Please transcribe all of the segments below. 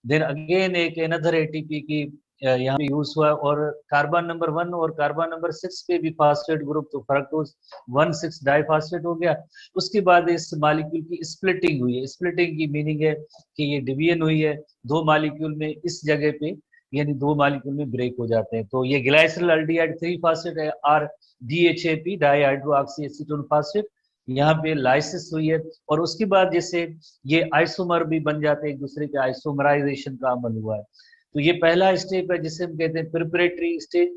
Then again एक another ATP की यहाँ पे यूज हुआ, और कार्बन नंबर 1 और कार्बन नंबर 6 पे भी फास्फेट ग्रुप, तो फ्रक्टोज 1,6 डाइफास्फेट हो गया। उसके बाद इस मॉलिक्यूल की स्प्लिटिंग हुई है। स्प्लिटिंग की मीनिंग है कि ये डिवीजन हुई है दो मॉलिक्यूल में, इस जगह पे यानी दो मॉलिक्यूल में ब्रेक हो जाते हैं। तो ये ग्लाइसिल अल्डिहाइड 3 फास्फेट है, or DHAP dihydroxy acetone phosphate, यहाँ पे लाइसिस हुई है। और उसके बाद जैसे ये आइसोमर भी बन जाते हैं एक दूसरे के, आइसोमराइजेशन का अमल हुआ है। तो ये पहला स्टेप है जिसे हम कहते हैं प्रिपरेटरी स्टेज।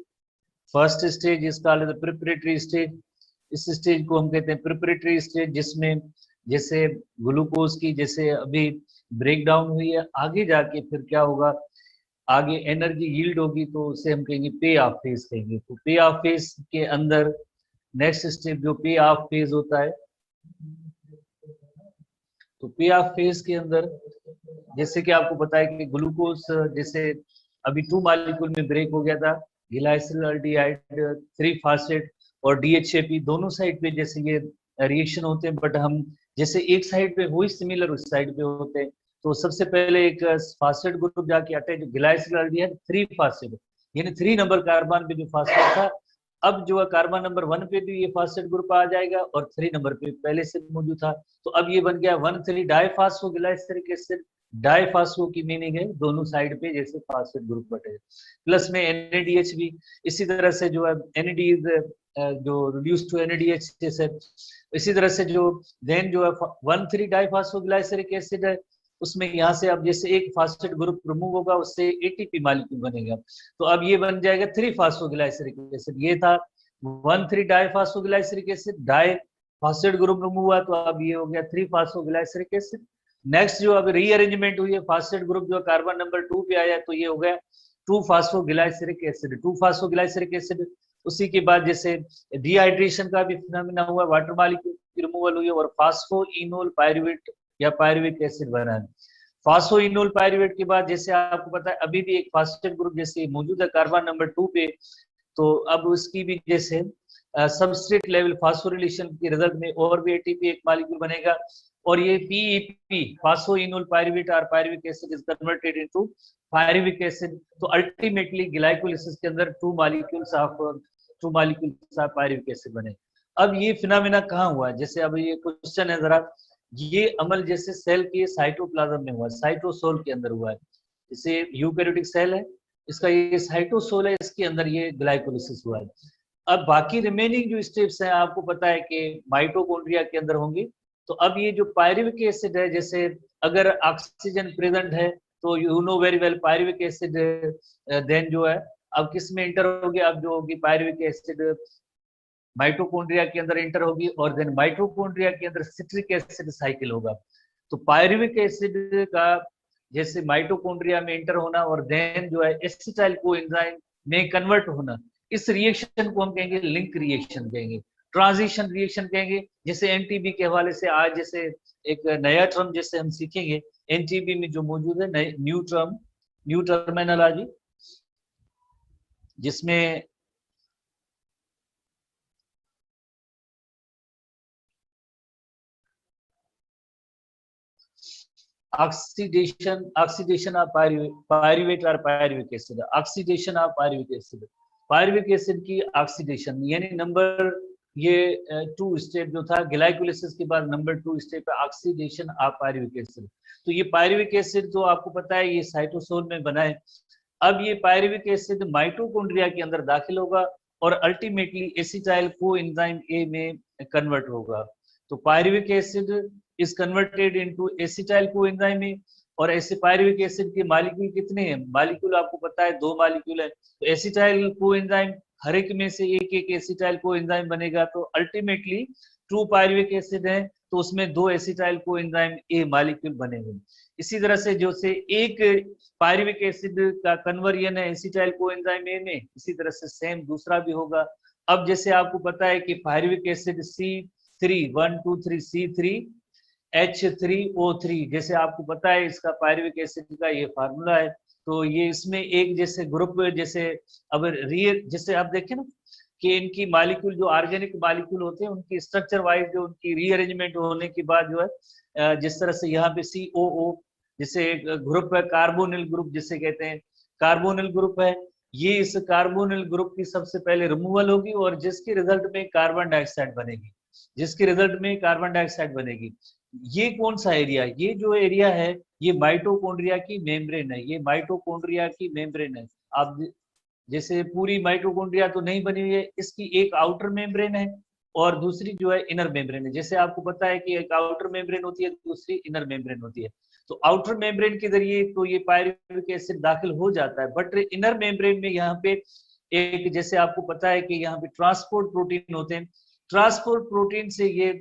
फर्स्ट स्टेज इसका प्रिपरेटरी स्टेज, इस स्टेज को हम कहते हैं प्रिपरेटरी स्टेज, जिसमें जैसे ग्लूकोज की जैसे अभी ब्रेक डाउन हुई है, आगे जाके फिर क्या होगा, आगे एनर्जी यील्ड होगी, तो उसे हम कहेंगे पे ऑफ फेज कहेंगे। तो पे ऑफ फेज के अंदर नेक्स्ट स्टेप जो पे ऑफ फेज होता है, तो पे ऑफ फेज के अंदर जैसे कि आपको पता है कि ग्लूकोज जैसे अभी 2 मॉलिक्यूल में ब्रेक हो गया था, ग्लाइसिलल्डिहाइड 3 फास्फेट और DHAP दोनों साइड पे जैसे ये रिएक्शन होते हैं, बट हम जैसे एक साइड पे वही सिमिलर उस साइड पे होते हैं। तो सबसे पहले एक फास्फेट ग्रुप जाके अटैच, ग्लाइसिलल्डिहाइड 3 फास्फेट यानी 3 नंबर कार्बन पे जो फास्फेट था, अब जो है कार्बन नंबर 1 पे भी ये फास्फेट ग्रुप आ जाएगा और 3 नंबर पे पहले से मौजूद था। तो अब ये बन गया 1,3 डाइफास्फोग्लाइसरिक एसिड। डाइफास्फो की मीनिंग है दोनों साइड पे जैसे फास्फेट ग्रुप बटे, प्लस में NADH भी इसी तरह से जो है NAD जो रिड्यूस टू NADH जैसे, इसी तरह से जो देन जो है 1,3 डाइफास्फोग्लाइसरिक एसिड है, उसमें यहाँ से अब जैसे एक फास्फेट ग्रुप रिमूव होगा, उससे ATP मॉलिक्यूल बनेगा। तो अब ये बन जाएगा 3 फास्फोग्लाइसरिक एसिड। ये था 1,3 diphosphoglyceric acid, diphosphate group remove हुआ, तो अब ये हो गया 3 फास्फोग्लाइसरिक एसिड। नेक्स्ट जो अब रीअरेंजमेंट हुई है, फास्फेट ग्रुप जो कार्बन नंबर 2 पे आया, तो ये हो गया 2 फास्फोग्लाइसरिक एसिड, 2 फास्फोग्लाइसरिक एसिड। उसी के बाद जैसे डिहाइड्रेशन का भी फिनोमेना हुआ, वाटर मॉलिक्यूल की रिमूवल हुई और फास्फोइनोल पायरुवेट या पायरुविक एसिड बना है। फास्फोइनोल पायरुवेट के बाद जैसे आपको पता है अभी भी एक फास्फेट ग्रुप जैसे मौजूद है कार्बन नंबर 2 पे, तो अब उसकी भी जैसे सबस्ट्रेट लेवल फास्फोरिलेशन के रिजल्ट में और भी ATP एक मॉलिक्यूल बनेगा, और ये PEP फास्फोइनोल पायरुवेट और pyruvic acid is converted into pyruvic acid. तो अल्टीमेटली ग्लाइकोलिसिस के अंदर 2 मॉलिक्यूल्स ऑफ पायरुविक एसिड बने। अब ये फिनोमेना कहाँ हुआ, जैसे अब ये क्वेश्चन है जरा, ये अमल जैसे सेल के साइटोप्लाज्म में हुआ, साइटोसोल के अंदर हुआ है। जैसे यूकैरियोटिक सेल है, इसका ये साइटोसोल है, इसके अंदर ये ग्लाइकोलिसिस हुआ है। अब बाकी रिमेनिंग जो स्टेप्स हैं आपको पता है कि माइटोकॉन्ड्रिया के अंदर होंगे। तो अब ये जो पायरुविक एसिड है, जैसे अगर ऑक्सीजन प्रेजेंट है तो you know very well pyruvic acid then जो है अब किस में इंटर होगी, अब जो होगी पायरुविक एसिड माइटोकॉन्ड्रिया के अंदर इंटर होगी, और देन माइटोकॉन्ड्रिया के अंदर सिट्रिक एसिड साइकिल होगा। तो पायरुविक एसिड का जैसे माइटोकॉन्ड्रिया में इंटर होना और देन जो है एसिटाइल कोएंजाइम में कन्वर्ट होना, इस रिएक्शन को हम कहेंगे लिंक रिएक्शन कहेंगे, ट्रांजिशन रिएक्शन कहेंगे। जैसे NTB के हवाले से आज जैसे एक नया टर्म जैसे हम सीखेंगे NTB में जो मौजूद है न्यू टर्म, न्यू टर्मिनोलॉजी, जिसमें ऑक्सीडेशन ऑफ पायरुवेट और pyruvic acid, oxidation of pyruvic acid, pyruvic acid की ऑक्सीडेशन यानी नंबर ये 2 स्टेप जो था ग्लाइकोलिसिस के बाद नंबर 2 स्टेप है ऑक्सीडेशन ऑफ पायरुविक एसिड। तो ये पायरुविक एसिड तो आपको पता है ये साइटोसोल में बना है। अब ये पायरुविक एसिड माइटोकॉन्ड्रिया के अंदर दाखिल होगा और अल्टीमेटली एसिटाइल कोएंजाइम ए में कन्वर्ट होगा। तो pyruvic acid is converted into acetyl coenzyme ए, और ऐसे पायरुविक एसिड के मॉलिक्यूल कितने हैं, मॉलिक्यूल आपको पता है 2 मॉलिक्यूल है। तो एसिटाइल कोएंजाइम हर एक में से एक एक एसिटाइल कोएंजाइम बनेगा, तो अल्टीमेटली 2 पायरुविक एसिड है तो उसमें 2 एसिटाइल कोएंजाइम ए मॉलिक्यूल बनेंगे। इसी तरह से जो से एक पायरुविक एसिड का कन्वर्जन है एसिटाइल कोएंजाइम ए में, इसी तरह से सेम दूसरा भी होगा। अब जैसे आपको पता है कि pyruvic acid C3 1 2 3 C3 H3O3, जैसे आपको पता है इसका पायरुविक एसिड का ये फार्मूला है। तो ये इसमें एक जैसे ग्रुप जैसे अब रियल जैसे आप देखें ना कि इनकी मॉलिक्यूल जो ऑर्गेनिक मॉलिक्यूल होते हैं उनकी स्ट्रक्चर वाइज जो उनकी रीअरेंजमेंट होने के बाद जो है जिस तरह से यहाँ पे COO जैसे एक ग्रुप है कार्बोनिल ग्रुप जिसे कहते हैं, कार्बोनिल ग्रुप है, ये इस कार्बोनिल ग्रुप की सबसे पहले रिमूवल होगी और जिसके रिजल्ट में कार्बन डाइऑक्साइड बनेगी, जिसके रिजल्ट में कार्बन डाइऑक्साइड बनेगी। ये कौन सा एरिया, ये जो एरिया है ये माइटोकॉन्ड्रिया की मेम्ब्रेन है, ये माइटोकॉन्ड्रिया की मेम्ब्रेन है। आप जैसे पूरी माइटोकॉन्ड्रिया तो नहीं बनी हुई है, इसकी एक आउटर मेम्ब्रेन है और दूसरी जो है इनर मेम्ब्रेन है। जैसे आपको पता है कि एक आउटर मेम्ब्रेन होती है, दूसरी इनर मेम्ब्रेन होती है। तो आउटर मेम्ब्रेन के जरिए तो ये पायरुविक एसिड दाखिल हो जाता है, बट इनर मेम्ब्रेन में यहाँ पे एक, जैसे आपको पता है कि यहाँ पे ट्रांसपोर्ट प्रोटीन होते हैं, ट्रांसपोर्ट प्रोटीन से ये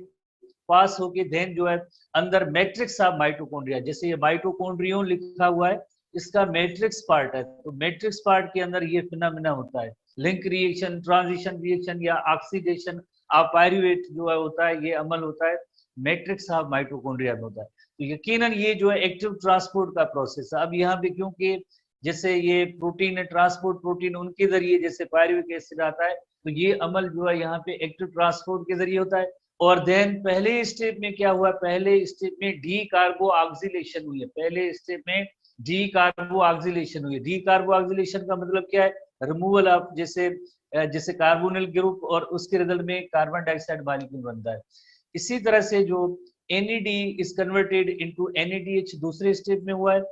पास होके देन जो है अंदर मैट्रिक्स ऑफ माइटोकॉन्ड्रिया, जैसे ये माइटोकॉन्ड्रियोन लिखा हुआ है, इसका मैट्रिक्स पार्ट है, तो मैट्रिक्स पार्ट के अंदर ये फिनोमेना होता है, लिंक रिएक्शन, ट्रांजिशन रिएक्शन या ऑक्सीडेशन ऑफ पायरुवेट जो है होता है, ये अमल होता है मैट्रिक्स ऑफ माइटोकॉन्ड्रिया में होता है। तो यकीनन ये जो है एक्टिव ट्रांसपोर्ट का प्रोसेस है। अब यहाँ पे क्योंकि जैसे ये प्रोटीन है, ट्रांसपोर्ट प्रोटीन, उनके जरिए जैसे पायरुविक एसिड आता है, तो ये अमल जो है यहाँ पे एक्टिव ट्रांसपोर्ट के जरिए होता है। और देन पहले स्टेप में क्या हुआ, पहले स्टेप में डी कार्बो ऑक्सीलेशन हुई है, पहले स्टेप में डी कार्बो ऑक्सीलेशन हुई है। डी कार्बो ऑक्सीलेशन का मतलब क्या है, रिमूवल ऑफ जैसे जैसे कार्बोनिल ग्रुप और उसके रिजल्ट में कार्बन डाइऑक्साइड मॉलिक्यूल बनता है। इसी तरह से जो NAD is converted into NADH दूसरे स्टेप में हुआ है।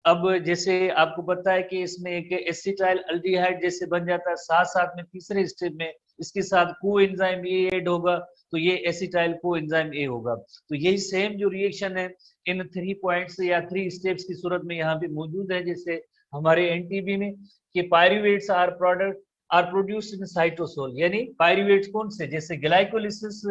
अब जैसे आपको पता है कि इसमें एक एसिटाइल अल्डिहाइड जैसे बन जाता है, साथ साथ में तीसरे स्टेप में इसके साथ कोएंजाइम ए ऐड होगा, तो ये एसिटाइल कोएंजाइम ए होगा। तो यही सेम जो रिएक्शन है इन 3 पॉइंट्स या 3 स्टेप्स की सूरत में यहाँ पे मौजूद है, जैसे हमारे NTB में कि pyruvates are produced in cytosol, यानी पायरुवेट्स कौन से, जैसे ग्लाइकोलिसिस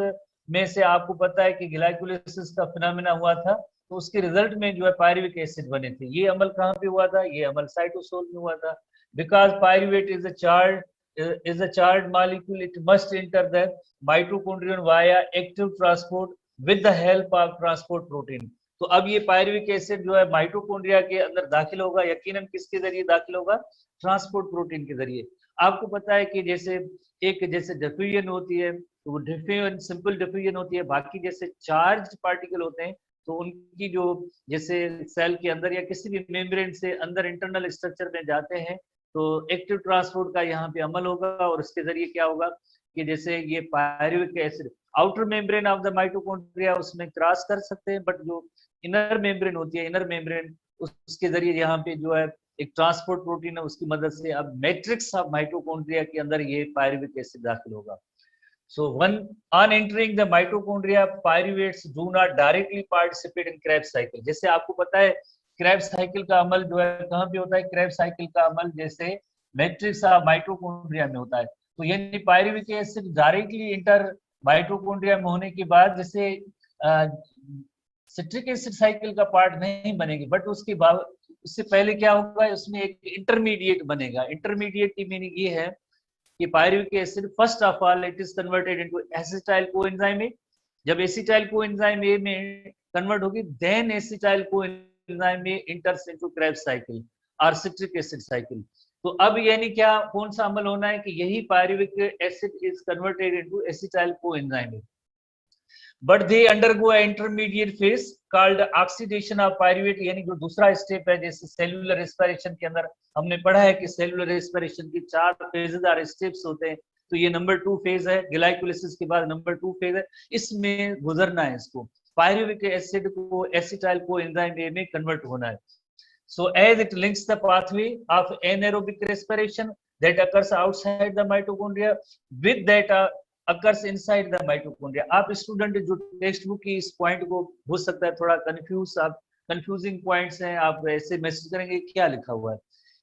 में से आपको पता है कि ग्लाइकोलिसिस का फिनोमेना हुआ था, तो उसके रिजल्ट में जो है पायरुविक एसिड बने थे। ये अमल कहाँ पे हुआ था, ये अमल साइटोसोल में हुआ था। Because pyruvate is a charge molecule, it must enter the mitochondrion via active transport with the help of transport protein. तो अब ये पायरुविक एसिड जो है माइटोकॉन्ड्रिया के अंदर दाखिल होगा, यकीनन किसके जरिए दाखिल होगा, ट्रांसपोर्ट प्रोटीन के जरिए। आपको पता है कि जैसे एक जैसे डिफ्यूजन होती है, तो वो डिफ्यूजन सिंपल डिफ्यूजन होती है, बाकी जैसे चार्ज पार्टिकल होते हैं तो उनकी जो जैसे सेल के अंदर या किसी भी मेम्ब्रेन से अंदर इंटरनल स्ट्रक्चर में जाते हैं, तो एक्टिव ट्रांसपोर्ट का यहाँ पे अमल होगा और उसके जरिए क्या होगा कि जैसे ये pyruvic acid outer membrane of the mitochondria उसमें क्रॉस कर सकते हैं, बट जो इनर मेम्ब्रेन होती है, इनर मेम्ब्रेन, उसके जरिए यहाँ पे जो है एक ट्रांसपोर्ट प्रोटीन है, उसकी मदद से अब मैट्रिक्स ऑफ माइटोकॉन्ड्रिया के अंदर ये पायरुविक एसिड दाखिल होगा। So on entering the mitochondria, pyruvates do not directly participate in Krebs cycle. जैसे आपको पता है Krebs cycle का अमल जो है कहाँ पे होता है, Krebs cycle का अमल जैसे मैट्रिक्स ऑफ माइटोकॉन्ड्रिया में होता है। तो यानी pyruvic acid directly inter mitochondria में होने के बाद जैसे सिट्रिक एसिड साइकिल का पार्ट नहीं बनेगी, बट उससे पहले क्या होगा, उसमें एक इंटरमीडिएट बनेगा। इंटरमीडिएट की मीनिंग ये है कि pyruvic acid first of all it is converted into acetyl coenzyme A. जब एसिटाइल कोएंजाइम ए में कन्वर्ट होगी, then acetyl coenzyme A enters into Krebs cycle और सिट्रिक एसिड साइकिल। तो अब यानी क्या, कौन सा अमल होना है कि यही pyruvic acid is converted into acetyl coenzyme A, but they undergo intermediate phase called oxidation of pyruvate, यानी जो दूसरा स्टेप है, जैसे सेलुलर रेस्पिरेशन के अंदर हमने पढ़ा है कि सेलुलर रेस्पिरेशन की 4 फेजेस और स्टेप्स होते हैं, तो ये नंबर 2 फेज है, ग्लाइकोलिसिस के बाद नंबर 2 फेज है, इसमें गुजरना है इसको, पायरुविक एसिड को एसिटाइल कोएंजाइम ए में कन्वर्ट होना है। So as it links the pathway of anaerobic respiration that occurs outside the mitochondria with that occurs inside the mitochondria. आप स्टूडेंट जो टेक्स्ट बुक की इस पॉइंट को हो सकता है थोड़ा कंफ्यूजिंग पॉइंट्स हैं, आप ऐसे मैसेज करेंगे क्या लिखा हुआ है।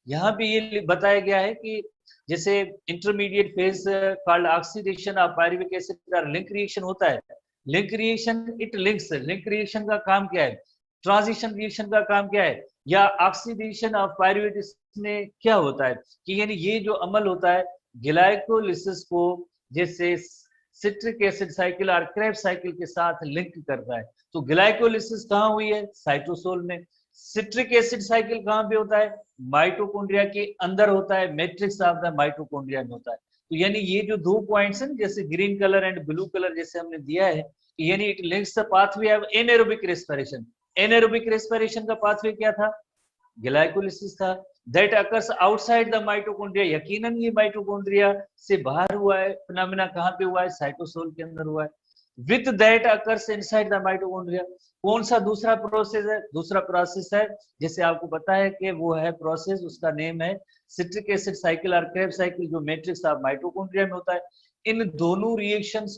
यहाँ पे ये बताया गया है कि जैसे intermediate phase called oxidation of pyruvic acid और लिंक रिएक्शन होता है। Link reaction it links, link reaction का काम क्या है, ट्रांजिशन रिएक्शन का काम क्या है, या ऑक्सीडेशन ऑफ पायरुवेट में क्या होता है कि यानी ये जो अमल होता है ग्लाइकोलिसिस को जैसे सिट्रिक एसिड साइकिल और क्रेब्स साइकिल के साथ लिंक करता है। तो ग्लाइकोलिसिस कहाँ हुई है, साइटोसोल में। सिट्रिक एसिड साइकिल कहाँ पे होता है, माइटोकॉन्ड्रिया के अंदर होता है, मैट्रिक्स ऑफ द माइटोकॉन्ड्रिया में होता है। तो यानी ये जो 2 पॉइंट्स हैं, जैसे green colour and blue colour जैसे हमने दिया है, यानी it links the pathway of anaerobic respiration, anaerobic respiration का पाथवे क्या था? ग्लाइकोलिसिस था। That occurs outside the mitochondria, यकीनन ये माइटोकॉन्ड्रिया से बाहर हुआ है। फिनोमेना कहाँ पे हुआ है? साइटोसोल के अंदर हुआ है। With that occurs inside the mitochondria. कौन सा दूसरा प्रोसेस है? दूसरा प्रोसेस है, जैसे आपको पता है कि वो है प्रोसेस, उसका नेम है सिट्रिक एसिड साइकिल और क्रेब्स साइकिल, जो मैट्रिक्स ऑफ माइटोकॉन्ड्रिया में होता है। इन दोनों रिएक्शंस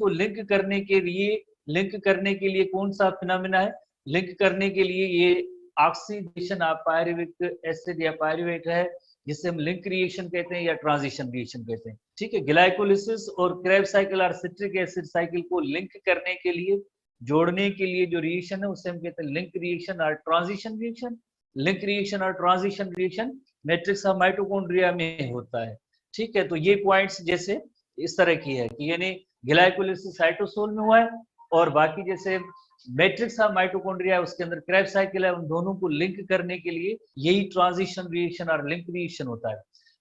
को लिंक करने के लिए कौन सा फिनोमेना है? लिंक करने के लिए ये ऑक्सीडेशन ऑफ पायरुविक एसिड या पायरुवेट है, जिसे हम लिंक रिएक्शन कहते हैं या ट्रांजिशन रिएक्शन कहते हैं। ठीक है, ग्लाइकोलिसिस और क्रेब्स साइकिल और सिट्रिक एसिड साइकिल को लिंक करने के लिए, जोड़ने के लिए जो रिएक्शन है उसे हम कहते हैं लिंक रिएक्शन और ट्रांजिशन रिएक्शन। लिंक रिएक्शन और transition reaction matrix of mitochondria में होता है। ठीक है, तो ये पॉइंट्स जैसे इस तरह की है कि यानी ग्लाइकोलिसिस साइटोसोल में हुआ है और बाकी जैसे मैट्रिक्स ऑफ माइटोकॉन्ड्रिया उसके अंदर क्रेब्स साइकिल है, उन दोनों को लिंक करने के लिए यही ट्रांजिशन रिएक्शन और लिंक रिएक्शन होता है।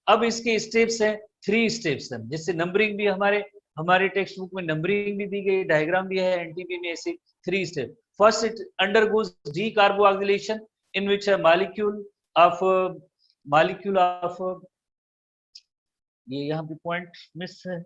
अब इसके स्टेप्स हैं, 3 स्टेप्स हैं, जिससे नंबरिंग भी हमारे टेक्स्ट बुक में नंबरिंग भी दी गई, डायग्राम भी है एनटीपी में, ऐसे 3 step. First it undergoes D carboxylation in which molecule of ये यहाँ पे पॉइंट मिस है।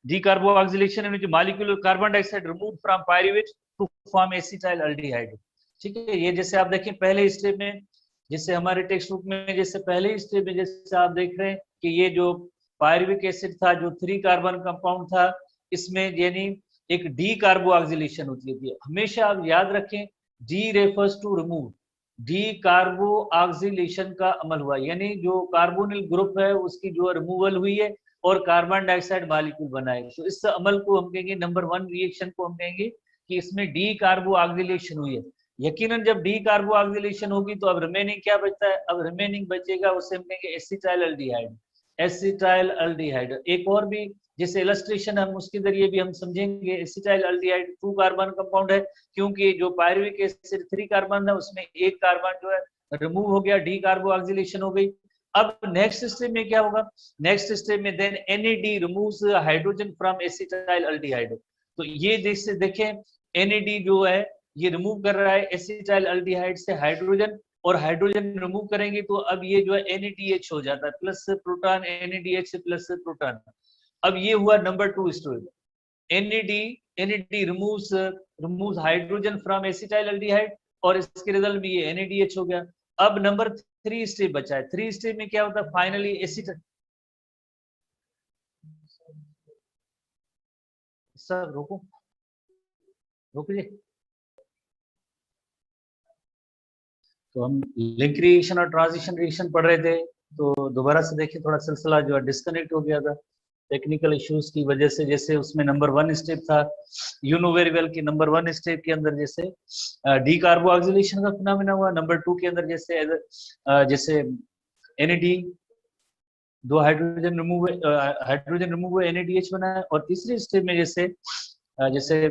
Decarboxylation in which molecule of carbon dioxide removed from pyruvate to form acetylaldehyde। ठीक है, ये जैसे आप देखें पहले स्टेप में, जैसे हमारे टेक्स्ट बुक में जैसे पहले स्टेप में जैसे आप देख रहे हैं कि ये जो पायरुविक एसिड था जो 3 कार्बन कंपाउंड था, इसमें यानी एक डी कार्बोक्सिलेशन होती है। हमेशा आप याद रखें de refers to remove, decarboxylation का अमल हुआ, यानी जो कार्बोनिल ग्रुप है उसकी जो रिमूवल हुई है और कार्बन डाइऑक्साइड मॉलिक्यूल बनाए। तो इस अमल को हम कहेंगे नंबर 1 रिएक्शन को हम कहेंगे कि इसमें डी कार्बोक्सिलेशन हुई है। यकीनन जब डी कार्बोक्सिलेशन होगी तो अब रिमेनिंग क्या बचता है? अब रिमेनिंग बचेगा उसे हम कहेंगे एसिटाइलल्डिहाइड। एसिटाइलल्डिहाइड एक और भी जैसे इलस्ट्रेशन हम उसके जरिए भी हम समझेंगे। एसिटाइलल्डिहाइड 2 कार्बन कंपाउंड है, क्योंकि जो पायरुविक एसिड 3 कार्बन है उसमें एक कार्बन जो है रिमूव हो गया, डी कार्बोक्सिलेशन हो गई। अब नेक्स्ट स्टेप में क्या होगा? नेक्स्ट स्टेप में then NAD removes hydrogen from acetaldehyde. तो ये जैसे देखें NAD जो है ये रिमूव कर रहा है एसिटाइलल्डिहाइड से हाइड्रोजन, और हाइड्रोजन रिमूव करेंगे तो अब ये जो है NADH हो जाता है, plus proton, NADH plus proton. अब ये हुआ number 2 step. NAD removes hydrogen from acetaldehyde और इसके रिजल्ट में ये NADH हो गया। अब नंबर 3 स्टेप बचा है। 3 स्टेप में क्या होता है? फाइनली सर रुकिए। तो हम लिंक रिएक्शन और ट्रांजिशन रिएक्शन पढ़ रहे थे, तो दोबारा से देखिए थोड़ा सिलसिला जो है डिस्कनेक्ट हो गया था टेक्निकल इश्यूज की वजह से। जैसे उसमें नंबर 1 स्टेप था, यू नो वेरी वेल की नंबर 1 स्टेप के अंदर जैसे डी कार्बोक्सिलेशन का फिनोमेना हुआ। नंबर 2 के अंदर जैसे NAD 2 हाइड्रोजन रिमूव हुए NADH बना है। और तीसरे स्टेप में जैसे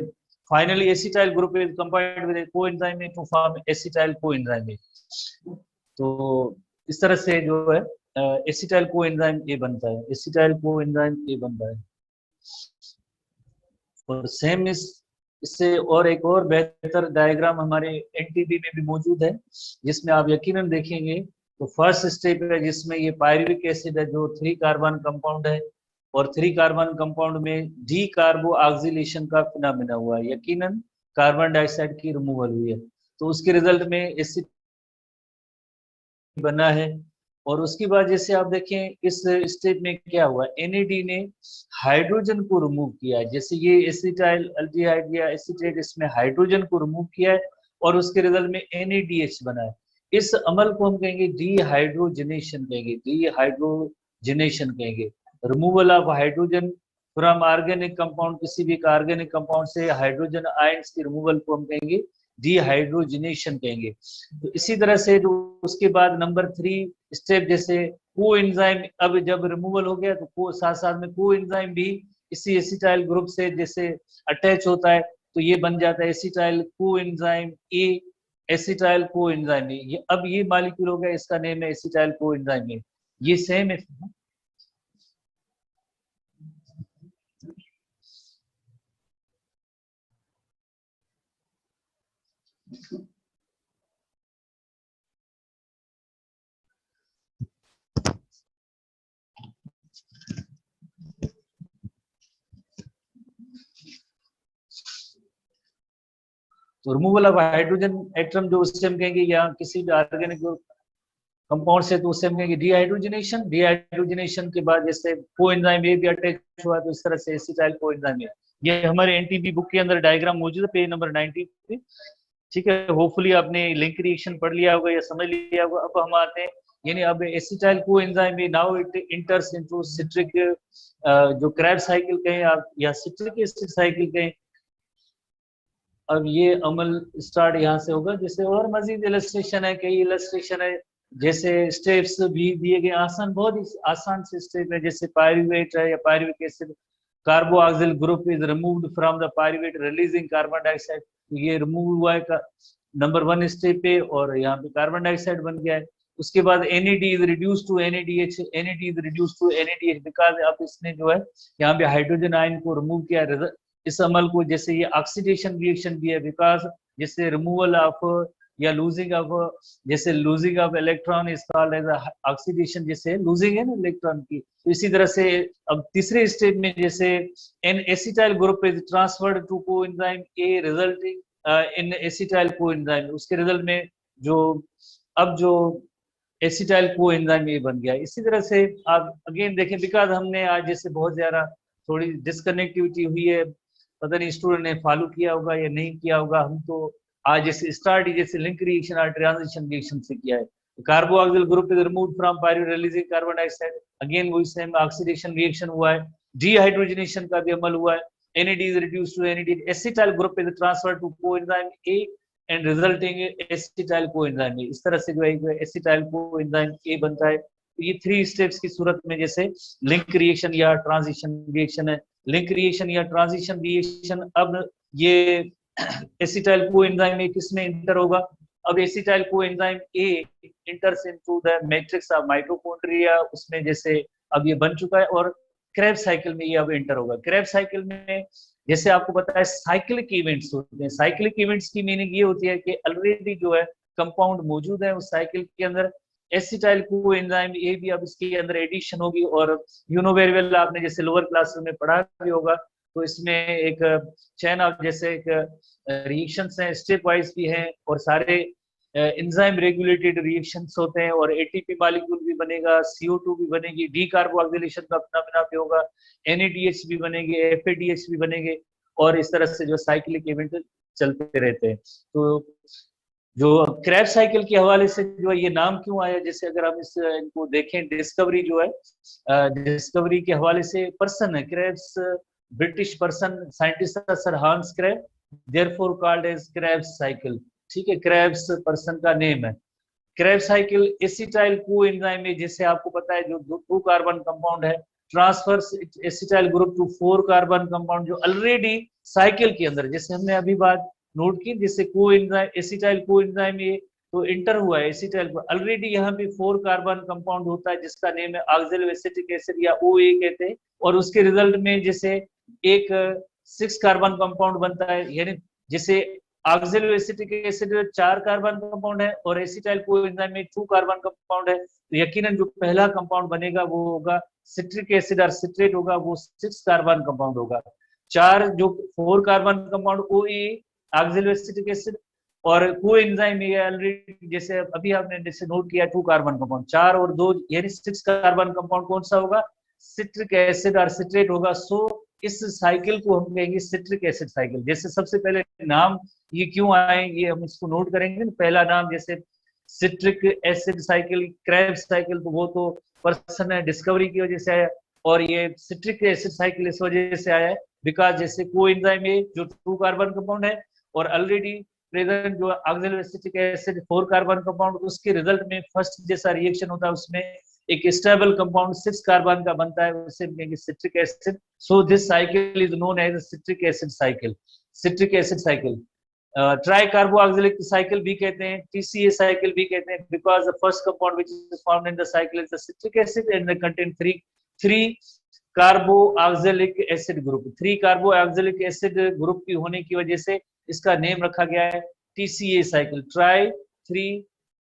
finally acetyl group is combined with coenzyme to form acetyl coenzyme. तो इस तरह से जो है एसिटाइल कोएंजाइम ए बनता है, एसिटाइल कोएंजाइम ए बनता है। और सेम इससे और एक और बेहतर डायग्राम हमारे एनटीपी में भी मौजूद है, जिसमें आप यकीनन देखेंगे। तो फर्स्ट स्टेप है जिसमें ये पायरुविक एसिड है जो 3 कार्बन कंपाउंड है, और 3 कार्बन कंपाउंड में डी कार्बोक्सिलेशन का फिनोमेना हुआ है, यकीनन कार्बन डाइऑक्साइड की रिमूवल हुई है। तो उसके रिजल्ट में एसिड बना है। और उसकी बाद जैसे आप देखें इस स्टेप में क्या हुआ, NAD ने हाइड्रोजन को रिमूव किया है। जैसे ये एसिटाइल अल्डिहाइड या एसीटेट, इसमें हाइड्रोजन को रिमूव किया है और उसके रिजल्ट में NADH बना है। इस अमल को हम कहेंगे डीहाइड्रोजनेशन कहेंगे, डीहाइड्रोजनेशन कहेंगे। Removal of hydrogen from organic compound, किसी भी ऑर्गेनिक कंपाउंड से हाइड्रोजन आयंस की रिमूवल को हम कहेंगे डीहाइड्रोजनेशन कहेंगे। तो इसी तरह से जो उसके बाद नंबर 3 स्टेप जैसे कोएंजाइम, अब जब रिमूवल हो गया तो साथ साथ में कोएंजाइम भी इसी एसिटाइल ग्रुप से जैसे अटैच होता है, तो ये बन जाता है एसिटाइल कोएंजाइम ए। एसिटाइल कोएंजाइम ए, ये अब ये मॉलिक्यूल हो गया, इसका नेम है एसिटाइल कोएंजाइम ए। ये सेम है। तो रिमूवल ऑफ हाइड्रोजन एटम जो उससे हम कहेंगे, या किसी भी ऑर्गेनिक कंपाउंड से, तो उससे हम कहेंगे डीहाइड्रोजनेशन। डीहाइड्रोजनेशन के बाद जैसे कोएंजाइम ए भी अटैच हुआ, तो इस तरह से एसिटाइल कोएंजाइम ए। ये हमारे एनटीबी बुक के अंदर डायग्राम मौजूद है, पेज नंबर 90 पे। ठीक है, होपफुली आपने लिंक रिएक्शन पढ़ लिया होगा या समझ लिया होगा। अब हम आते हैं, यानी अब acetyl coenzyme A now it इंटर्स into citric, जो क्रैब साइकिल कहें आप या सिट्रिक एसिड साइकिल कहें। अब ये अमल स्टार्ट यहाँ से होगा। जैसे और मजीद इलस्ट्रेशन है, कई इलस्ट्रेशन है, जैसे स्टेप्स भी दिए गए, आसान, बहुत ही आसान से स्टेप है। जैसे पायरुवेट है या pyruvic acid, carboxyl group is removed from the pyruvate releasing carbon dioxide. ये रिमूव हुआ है नंबर 1 स्टेप पे, और यहाँ पे कार्बन डाइऑक्साइड बन गया है। उसके बाद NAD is reduce to NADH, NAD is reduce to NADH because अब इसने जो है यहाँ पे हाइड्रोजन आयन को रिमूव किया। इस अमल को जैसे ये ऑक्सीडेशन रिएक्शन भी है, बिकॉज जैसे रिमूवल ऑफ या लूजिंग ऑफ, जैसे losing of electron is called as oxidation, जैसे लूजिंग है ना इलेक्ट्रॉन की। तो इसी तरह से अब तीसरे स्टेप में जैसे an acetyl group is transferred to coenzyme A resulting in acetyl coenzyme. उसके रिजल्ट में जो अब जो एसिटाइल कोएंजाइम ए बन गया। इसी तरह से आप अगेन देखें, बिकॉज हमने आज जैसे बहुत ज्यादा थोड़ी डिस्कनेक्टिविटी हुई है, पता नहीं स्टूडेंट ने फॉलो किया होगा या नहीं किया होगा। हम तो आज जैसे स्टार्ट ही जैसे लिंक रिएक्शन और ट्रांजिशन रिएक्शन से किया है। Carboxyl group is removed from pyruvate releasing carbon dioxide, again वही सेम ऑक्सीडेशन रिएक्शन हुआ है। डीहाइड्रोजनेशन का भी अमल हुआ है। NAD is reduced to NAD, acetyl group is transferred to coenzyme A and resulting acetyl coenzyme A। इस तरह से जो है acetyl coenzyme A बनता है। तो ये 3 स्टेप्स की सूरत में जैसे लिंक रिएक्शन या ट्रांजिशन रिएक्शन है। लिंक रिएक्शन या ट्रांजिशन रिएक्शन, अब ये एसिटाइल कोएंजाइम ए किसमें इंटर होगा? अब acetyl coenzyme A enters into the matrix of mitochondria, उसमें जैसे अब ये बन चुका है, और क्रेब साइकिल में ये अब एंटर होगा। क्रेब साइकिल में जैसे आपको पता है साइक्लिक इवेंट्स होते हैं। साइक्लिक इवेंट्स की मीनिंग ये होती है कि ऑलरेडी जो है कंपाउंड मौजूद है उस साइकिल के अंदर, एसिटाइल कोएंजाइम ए भी अब इसके अंदर एडिशन होगी। और यू नो वेरी वेल, आपने जैसे लोअर क्लास में पढ़ा भी होगा, तो इसमें एक चैन ऑफ जैसे एक रिएक्शंस हैं, स्टेप वाइज भी हैं, और सारे एंजाइम रेगुलेटेड रिएक्शंस होते हैं, और एटीपी मॉलिक्यूल भी बनेगा, CO2 भी बनेगी, डी कार्बोक्सिलेशन का अपना बना भी होगा, NADH भी बनेंगे, FADH भी बनेंगे, और इस तरह से जो साइक्लिक इवेंट चलते रहते हैं। तो जो क्रैब साइकिल के हवाले से जो है ये नाम क्यों आया, जैसे अगर हम इस इनको देखें, डिस्कवरी जो है, डिस्कवरी के हवाले से पर्सन है Krebs, British person scientist sir Hans Krebs, therefore called as Krebs cycle. ठीक है, क्रैब्स पर्सन का नेम है। क्रैब साइकिल एसिटाइल कोएंजाइम में, जैसे आपको पता है जो 2 कार्बन कंपाउंड है, transfers acetyl group to 4 carbon compound जो ऑलरेडी साइकिल के अंदर, जैसे हमने अभी बात नोट की, जैसे कोएंजाइम एसिटाइल कोएंजाइम ये तो इंटर हुआ है एसिटाइल को, ऑलरेडी यहाँ पे 4 कार्बन कंपाउंड होता है जिसका नेम है ऑक्सैलोएसिटिक एसिड या OA कहते हैं, और उसके रिजल्ट में जैसे एक 6 कार्बन कंपाउंड बनता है। यानी जैसे ऑक्सैलोएसिटिक एसिड 4 कार्बन कंपाउंड है और एसिटाइल कोएंजाइम में 2 कार्बन कंपाउंड है, तो यकीनन जो पहला कंपाउंड बनेगा वो होगा सिट्रिक एसिड, और सिट्रेट होगा वो 6 कार्बन कंपाउंड होगा। 4 जो 4 carbon compound OA oxaloacetic acid, और कोएंजाइम ये ऑलरेडी जैसे अभी आपने जैसे नोट किया 2 कार्बन कंपाउंड, 4 और 2 यानी 6 कार्बन कंपाउंड कौन सा होगा? सिट्रिक एसिड और सिट्रेट होगा। सो इस साइकिल को हम कहेंगे सिट्रिक एसिड साइकिल। जैसे सबसे पहले नाम ये क्यों आए ये हम इसको नोट करेंगे। पहला नाम जैसे citric acid cycle, Krebs cycle, तो वो तो पर्सन है डिस्कवरी की वजह से आया, और ये सिट्रिक एसिड साइकिल इस वजह से आया है बिकॉज जैसे कोएंजाइम ए जो 2 कार्बन कंपाउंड है और ऑलरेडी प्रेजेंट जो ऑक्सैलोएसिटिक एसिड 4 कार्बन कंपाउंड, उसके रिजल्ट में फर्स्ट जैसा रिएक्शन होता है उसमें एक स्टेबल कंपाउंड 6 कार्बन का बनता है, उसे कहेंगे citric acid. So this cycle is known as citric acid cycle. Citric acid cycle tricarboxylic cycle भी कहते हैं, TCA साइकिल भी कहते हैं, because the first compound which is found in the cycle is the citric acid and they contain 3 carboxylic acid group. 3 carboxylic acid group की होने की वजह से इसका नेम रखा गया है TCA cycle,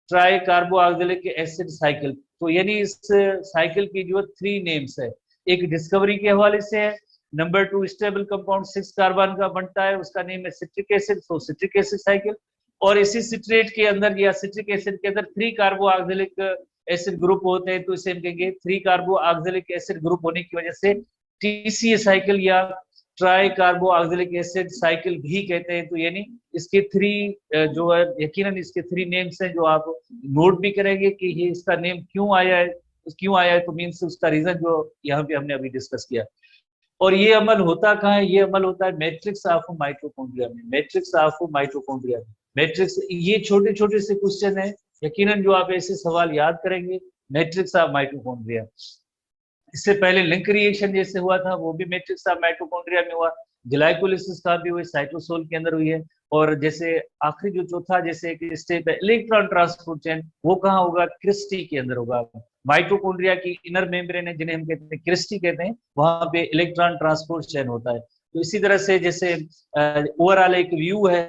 try carboxylic acid cycle. तो यानी इस साइकिल की जो 3 नेम्स है, एक डिस्कवरी के हवाले से है, नंबर 2 स्टेबल कंपाउंड 6 कार्बन का बनता है, उसका नेम है सिट्रिक एसिड, तो सिट्रिक एसिड साइकिल। और इसी सिट्रेट के अंदर या सिट्रिक एसिड के अंदर 3 कार्बोक्सिलिक एसिड ग्रुप होते हैं, तो इसे हम कहेंगे 3 कार्बोक्सिलिक एसिड ग्रुप होने की वजह से TCA साइकिल या ट्राई कार्बोक्सिलिक एसिड साइकिल भी कहते हैं। तो यानी इसके 3 जो है, यकीनन इसके 3 नेम्स हैं जो आप नोट भी करेंगे कि ये इसका नेम क्यों आया है, तो मीन्स उसका रीजन जो यहाँ पे हमने अभी डिस्कस किया। और ये अमल होता कहाँ है? ये अमल होता है मैट्रिक्स ऑफ माइटोकॉन्ड्रिया में, मैट्रिक्स ऑफ माइटोकॉन्ड्रिया में। मैट्रिक्स, ये छोटे छोटे से क्वेश्चन है, यकीनन जो आप ऐसे सवाल याद करेंगे, मैट्रिक्स ऑफ माइटोकॉन्ड्रिया। इससे पहले लिंक रिएक्शन जैसे हुआ था वो भी मैट्रिक्स ऑफ माइटोकॉन्ड्रिया में हुआ, ग्लाइकोलिसिस का भी हुई साइटोसोल के अंदर हुई है। और जैसे आखिरी जो चौथा जैसे एक स्टेप है इलेक्ट्रॉन ट्रांसपोर्ट चेन, वो कहाँ होगा? क्रिस्टी के अंदर होगा। माइटोकॉन्ड्रिया की इनर मेम्ब्रेन है जिन्हें हम कहते हैं क्रिस्टी कहते हैं, वहां पे इलेक्ट्रॉन ट्रांसपोर्ट चेन होता है। तो इसी तरह से जैसे ओवरऑल एक व्यू है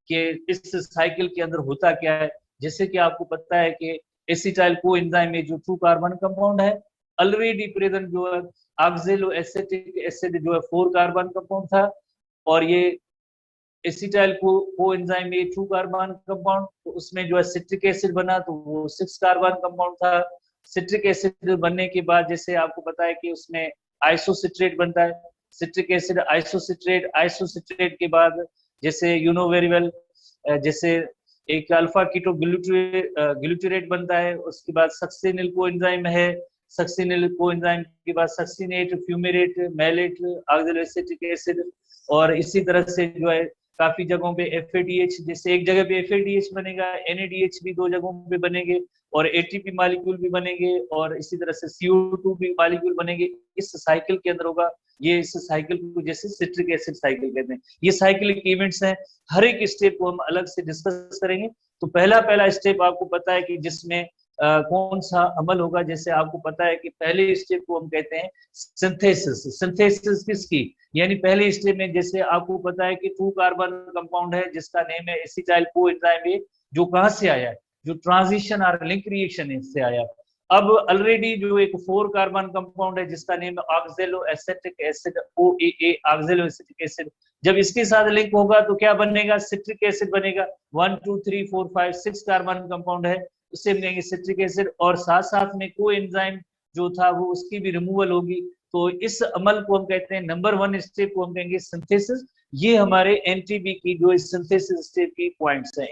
कि इस साइकिल के अंदर होता क्या है। जैसे कि आपको पता है कि एसिटाइल कोएंजाइम में जो 2 कार्बन कंपाउंड है, ऑलरेडी प्रेजेंट जो है ऑक्सैलो एसिटिक एसिड जो है 4 कार्बन कंपाउंड था, और ये एसिटाइल कोएंजाइम में 2 कार्बन कंपाउंड, तो उसमें जो है सिट्रिक एसिड बना तो वो 6 कार्बन कंपाउंड था। सिट्रिक एसिड बनने के बाद जैसे आपको पता है कि उसमें आइसोसिट्रेट बनता है, सिट्रिक एसिड आइसोसिट्रेट के बाद जैसे यू नो वेरी वेल, जैसे एक अल्फा कीटो ग्लूटरेट बनता है, उसके बाद सक्सिनिल कोएंजाइम है, सक्सिनिल कोएंजाइम के बाद succinate, fumarate, malate, oxaloacetic acid. और इसी तरह से जो है काफी जगहों पे FADH, जैसे एक जगह पे FADH बनेगा, NADH भी 2 जगहों पे बनेंगे, और ATP मॉलिक्यूल भी बनेंगे, और इसी तरह से CO2 भी मॉलिक्यूल बनेंगे, इस साइकिल के अंदर होगा। ये इस साइकिल को जैसे सिट्रिक एसिड साइकिल कहते हैं। ये साइक्लिक इवेंट्स हैं, हर एक स्टेप को हम अलग से डिस्कस करेंगे। तो पहला स्टेप आपको पता है कि जिसमें कौन सा अमल होगा। जैसे आपको पता है कि पहले स्टेप को हम कहते हैं सिंथेसिस। सिंथेसिस किसकी? यानी पहले स्टेप में जैसे आपको पता है कि 2 कार्बन कंपाउंड है जिसका नेम है एसिटाइल कोएंजाइम, जो कहां से आया है? जो ट्रांजिशन और लिंक रिएक्शन से आया। अब ऑलरेडी जो एक 4 कार्बन कंपाउंड है जिसका नेम है oxaloacetic acid, OAA, oxaloacetic acid, जब इसके साथ लिंक होगा तो क्या बनेगा? सिट्रिक एसिड बनेगा। 1 2 3 4 5 6 कार्बन कंपाउंड है, उससे हम कहेंगे सिट्रिक एसिड। और साथ साथ में कोएंजाइम जो था वो उसकी भी रिमूवल होगी। तो इस अमल को हम कहते हैं नंबर 1 स्टेप को हम कहेंगे सिंथेसिस। ये हमारे NTB की जो सिंथेसिस स्टेप की पॉइंट्स हैं,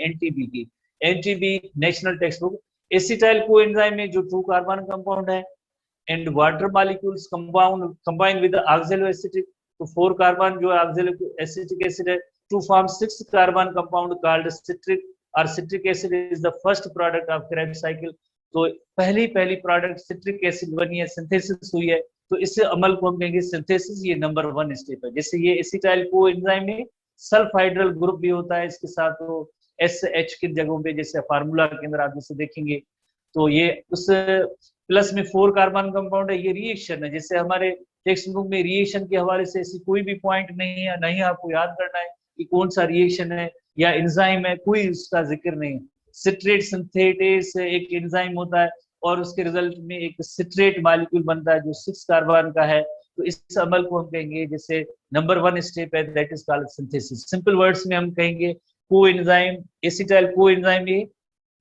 NTB national text book. Acetyl coenzyme में जो 2 कार्बन कंपाउंड है and water molecules combine with oxaloacetic, तो 4 कार्बन जो ऑक्सैलोएसिटिक एसिड है to form 6 carbon compound called citric, और citric acid is the first product of Krebs cycle. तो पहली product citric acid बनी है, सिंथेसिस हुई है, तो इस अमल को हम कहेंगे सिंथेसिस। ये नंबर 1 स्टेप है। जैसे ये एसिटाइल कोएंजाइम में सल्फाइड्रल ग्रुप भी होता है इसके साथ, तो SH की जगहों पे जैसे फार्मूला के अंदर आप जैसे देखेंगे, तो ये उस प्लस में 4 कार्बन कंपाउंड है, ये रिएक्शन है। जैसे हमारे टेक्स्ट बुक में रिएक्शन के हवाले से ऐसी कोई भी पॉइंट नहीं है, नहीं आपको याद करना है कि कौन सा रिएक्शन है या एंजाइम है, कोई उसका जिक्र नहीं। सिट्रेट सिंथेटेस एक एंजाइम होता है और उसके रिजल्ट में एक सिट्रेट मॉलिक्यूल बनता है जो 6 कार्बन का है। तो इस अमल को हम कहेंगे जैसे नंबर 1 स्टेप है, that is called synthesis. Simple words में हम कहेंगे कोएंजाइम, एसिटाइल कोएंजाइम ए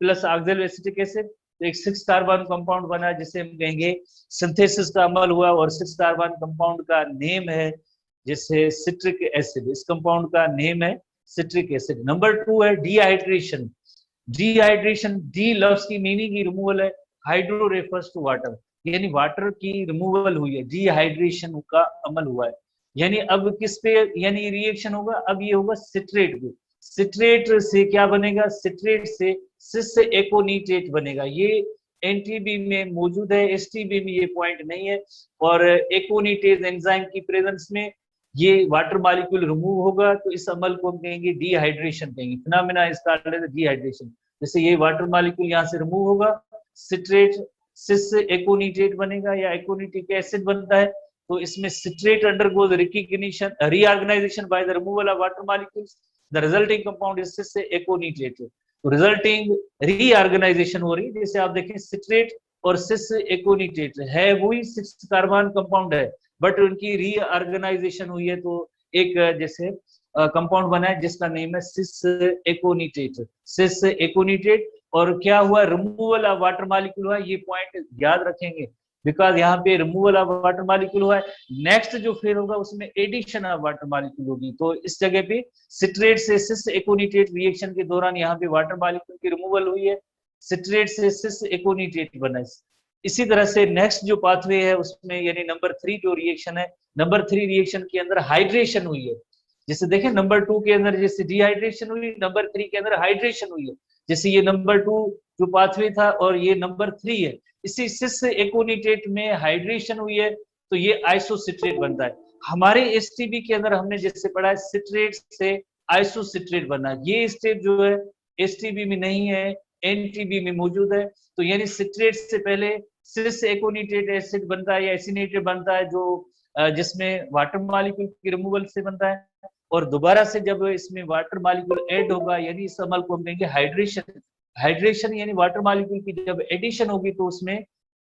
प्लस ऑक्सैलोएसिटिक एसिड, तो एक 6 कार्बन कंपाउंड बना जिसे हम कहेंगे सिंथेसिस का अमल हुआ। और 6 कार्बन कंपाउंड का नेम है जैसे सिट्रिक एसिड, इस कंपाउंड का नेम है सिट्रिक एसिड। नंबर 2 है डिहाइड्रेशन। डी लफ्ज की मीनिंग की रिमूवल है, हाइड्रो रेफर्स टू वाटर, यानी वाटर की रिमूवल हुई है, डिहाइड्रेशन का अमल हुआ है। यानी अब किस पे यानी रिएक्शन होगा? अब ये होगा सिट्रेट पे। सिट्रेट से क्या बनेगा? सिट्रेट से सिस एकोनीटेट बनेगा। ये NTB में मौजूद है, STB में ये पॉइंट नहीं है। और एकोनीटेज एंजाइम की प्रेजेंस में ये वाटर मॉलिक्यूल रिमूव होगा, तो इस अमल को हम कहेंगे डिहाइड्रेशन कहेंगे। फिनोमेना इसका डिहाइड्रेशन। जैसे ये वाटर मॉलिक्यूल यहाँ से रिमूव होगा, सिट्रेट सिस एकोनीटेट बनेगा या एकोनिटिक एसिड बनता है, तो इसमें citrate undergoes recognition reorganization by the removal of water molecules. The resulting compound is cis aconitate. तो रिजल्टिंग रीऑर्गेनाइजेशन हो रही है, जैसे आप देखें सिट्रेट और सिस एकोनिट्रेट है, वही 6 कार्बन कंपाउंड है, बट उनकी रीऑर्गेनाइजेशन हुई है, तो एक जैसे कंपाउंड बना है जिसका नेम है सिस एकोनिट्रेट। सिस एकोनिट्रेट, और क्या हुआ, रिमूवल ऑफ वाटर मॉलिक्यूल हुआ, ये पॉइंट याद रखेंगे बिकॉज यहाँ पे रिमूवल ऑफ वाटर मॉलिक्यूल हुआ है। नेक्स्ट जो फिर होगा उसमें एडिशन ऑफ वाटर मॉलिक्यूल होगी, तो इस जगह पे सिट्रेट से सिस एकोनिट्रेट रिएक्शन के दौरान यहाँ पे वाटर मॉलिक्यूल की रिमूवल हुई है, सिट्रेट से सिस एकोनिट्रेट बना है। इसी तरह से नेक्स्ट जो पाथवे है उसमें यानी नंबर 3 जो रिएक्शन है, नंबर 3 रिएक्शन के अंदर हाइड्रेशन हुई है। जैसे देखें नंबर 2 के अंदर जैसे डिहाइड्रेशन हुई, नंबर 3 के अंदर हाइड्रेशन हुई है। जैसे ये नंबर 2 जो पाथवे था और ये नंबर 3 है, इसी सिस एकोनिट्रेट में हाइड्रेशन हुई है, तो ये आइसोसिट्रेट बनता है। हमारे एसटीबी के अंदर हमने जैसे पढ़ा है सिट्रेट से आइसोसिट्रेट बना, ये स्टेप जो है एसटीबी में नहीं है, एनटीबी में मौजूद है। तो यानी सिट्रेट से पहले सिस एकोनिट्रेट एसिड बनता है या एसिनेटेड बनता है, जो जिसमें वाटर मॉलिक्यूल की रिमूवल से बनता है, और दोबारा से जब इसमें वाटर मॉलिक्यूल ऐड होगा, यानी इस अमल को हम कहेंगे हाइड्रेशन। हाइड्रेशन यानी वाटर मॉलिक्यूल की जब एडिशन होगी तो उसमें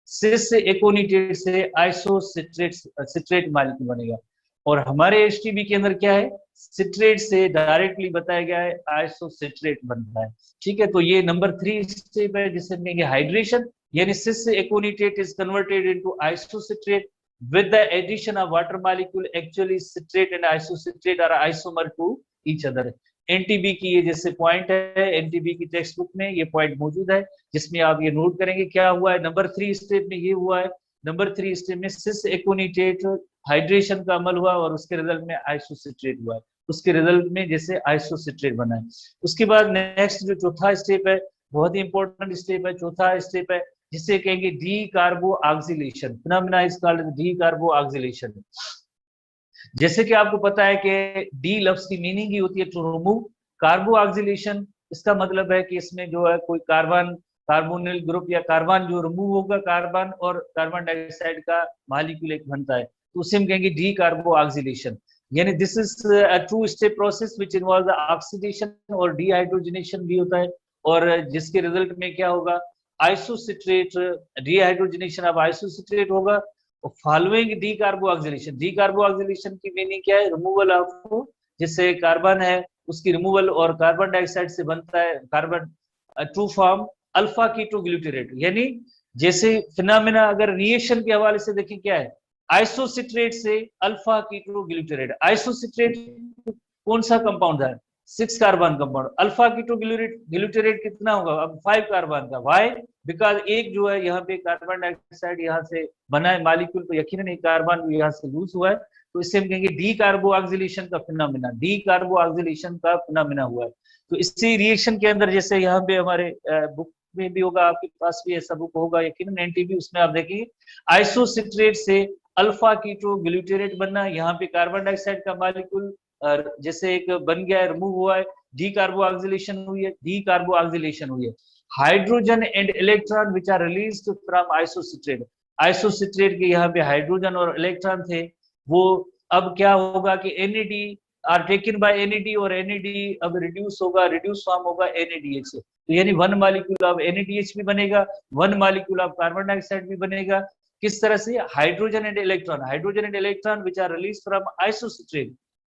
सिस एकोनिट्रेट से आइसोसिट्रेट सिट्रेट मॉलिक्यूल बनेगा। और हमारे एचटीबी के अंदर क्या है, सिट्रेट से डायरेक्टली बताया गया है आइसोसिट्रेट बनता है। ठीक है, तो ये नंबर 3 स्टेप है जिसे हम कहेंगे हाइड्रेशन, यानी cis aconitate is converted into isocitrate with the addition of water molecule, actually citrate and isocitrate are isomer to each other। NTB की ये जैसे पॉइंट है, एनटीबी की टेक्स्ट बुक में ये पॉइंट मौजूद है, जिसमें आप ये नोट करेंगे क्या हुआ है। नंबर 3 स्टेप में ये हुआ है, नंबर 3 स्टेप में सिस एकोनिट्रेट हाइड्रेशन का अमल हुआ और उसके रिजल्ट में आइसोसिट्रेट हुआ है, उसके रिजल्ट में जैसे आइसोसिट्रेट बना है। उसके बाद नेक्स्ट जो चौथा स्टेप है, बहुत ही इंपॉर्टेंट स्टेप है, चौथा स्टेप है जिसे कहेंगे D कार्बो oscillation. Phenomena is called D कार्बो oscillation. जैसे कि आपको पता है कि डी लफ्ज की मीनिंग ही होती है टू रिमूव, कार्बो ऑक्सीलेशन इसका मतलब है कि इसमें जो है कोई कार्बन कार्बोनिल ग्रुप या कार्बन जो रिमूव होगा, कार्बन और कार्बन डाइऑक्साइड का मॉलिक्यूल एक बनता है, तो उसे हम कहेंगे डी कार्बो ऑक्सीलेशन। यानी this is a 2 step process which involve the oxidation और डीहाइड्रोजनेशन भी होता है, और जिसके रिजल्ट में क्या होगा, आइसोसिट्रेट डीहाइड्रोजनेशन ऑफ आइसोसिट्रेट होगा। Following D कार्बो oscillation, D कार्बो oscillation की मीनिंग क्या है, रिमूवल ऑफ जिससे कार्बन है उसकी रिमूवल, और कार्बन डाइऑक्साइड से बनता है carbon to form alpha keto glutarate. यानी जैसे फिनोमेना अगर रिएक्शन के हवाले से देखें क्या है, आइसोसिट्रेट से अल्फा कीटो ग्लूटेरेट। आइसोसिट्रेट कौन सा कंपाउंड है, 6 carbon compound. Alpha keto glutarate कितना होगा, अब 5 कार्बन का। वाई, बिकॉज एक जो है यहाँ पे कार्बन डाइऑक्साइड यहाँ से बना है मॉलिक्यूल, तो यकीनन एक कार्बन यहाँ से लूज हुआ है, तो इससे हम कहेंगे डी कार्बो ऑक्सीलेशन का फिनोमेना, डी कार्बो ऑक्सीलेशन का फिनोमेना हुआ है। तो इसी रिएक्शन के अंदर जैसे यहाँ पे हमारे बुक में भी होगा, आपके पास भी ऐसा बुक होगा यकीनन एनटीबी, उसमें आप देखेंगे आइसोसिट्रेट से अल्फा कीटो ग्लूटेरेट बनना, यहाँ पे कार्बन डाइऑक्साइड का मॉलिक्यूल जैसे एक बन गया है, रिमूव हुआ है, डी कार्बो ऑक्सीलेशन हुई है, डी कार्बो ऑक्सीलेशन हुई है। Hydrogen and electron which are released from isocitrate, isocitrate के यहाँ पे हाइड्रोजन और इलेक्ट्रॉन थे, वो अब क्या होगा कि NAD are taken by NAD, और NAD अब रिड्यूस होगा, रिड्यूस फॉर्म होगा NADH से, तो यानी 1 मॉलिक्यूल ऑफ NADH भी बनेगा, 1 मॉलिक्यूल ऑफ कार्बन डाइऑक्साइड भी बनेगा। किस तरह से, hydrogen and electron, hydrogen and electron which are release from isocitrate,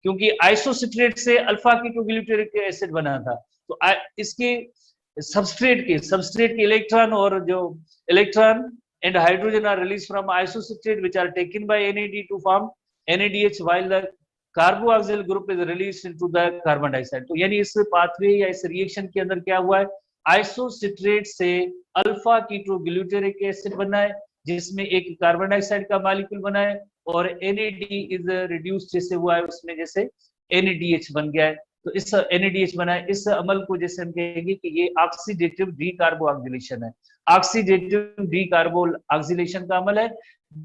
क्योंकि आइसोसिट्रेट से अल्फा कीटो ग्लूटेरिक एसिड बना था, तो इसके सबस्ट्रेट के इलेक्ट्रॉन और जो electron and hydrogen are release from isocitrate which are taken by NAD to form NADH while the carboxyl group is released into the carbon dioxide. तो यानी इस पाथवे या इस रिएक्शन के अंदर क्या हुआ है, आइसोसिट्रेट से अल्फा कीटो ग्लूटेरिक एसिड बना है, जिसमें एक कार्बन डाइऑक्साइड का मॉलिक्यूल बना है, और NAD इज रिड्यूस जैसे हुआ है उसमें जैसे NADH बन गया है, तो इस NADH बना है। इस अमल को जैसे हम कहेंगे कि ये ऑक्सीडेटिव डी कार्बो ऑक्सीलेशन है, ऑक्सीडेटिव डी कार्बो ऑक्सीलेशन का अमल है।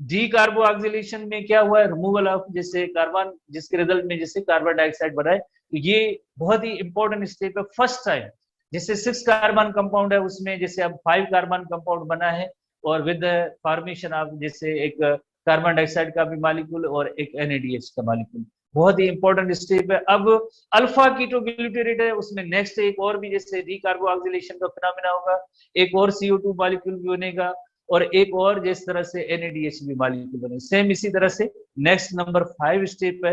डी कार्बो ऑक्सीलेशन में क्या हुआ है, रिमूवल ऑफ जैसे कार्बन, जिसके रिजल्ट में जैसे कार्बन डाइऑक्साइड बना है, तो ये बहुत ही इंपॉर्टेंट स्टेप है। फर्स्ट टाइम जैसे 6 कार्बन कंपाउंड है उसमें जैसे अब 5 कार्बन कंपाउंड बना है, और विद फॉर्मेशन ऑफ जैसे एक कार्बन डाइऑक्साइड का भी मॉलिक्यूल और एक NADH का मॉलिक्यूल, बहुत ही इंपॉर्टेंट स्टेप है। अब अल्फा कीटोग्लूटेरेट है, उसमें नेक्स्ट एक और भी जैसे डीकार्बोक्सिलेशन का फिनोमेना होगा, एक और CO2 मॉलिक्यूल भी बनेगा, और एक और जिस तरह से NADH भी मॉलिक्यूल बने। सेम इसी तरह से नेक्स्ट नंबर 5 स्टेप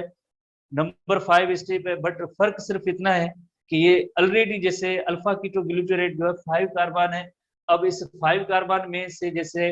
है, बट फर्क सिर्फ इतना है कि ये ऑलरेडी जैसे अल्फा कीटोग्लूटेरेट जो है 5 कार्बन है। अब इस 5 कार्बन में से जैसे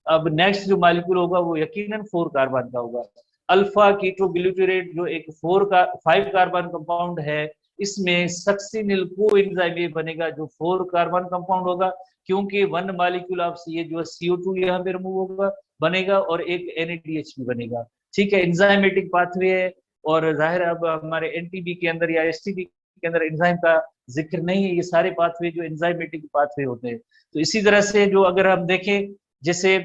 अब नेक्स्ट जो मॉलिक्यूल होगा वो यकीनन 4 कार्बन का होगा। अल्फा कीटोग्लूटेरेट जो एक 5 कार्बन कंपाउंड है, इसमें सक्सिनिल कोएंजाइम ये बनेगा जो 4 कार्बन कंपाउंड होगा, क्योंकि वन मॉलिक्यूल आपसे ये जो CO2 यहाँ पे रिमूव होगा बनेगा, और एक NADH भी बनेगा। ठीक है, एंजाइमेटिक पाथवे है, और जाहिर अब हमारे NTB के अंदर या STD के अंदर एंजाइम का जिक्र नहीं है, ये सारे पाथवे जो एंजाइमेटिक पाथवे होते हैं। तो इसी तरह से जो अगर हम देखें जैसे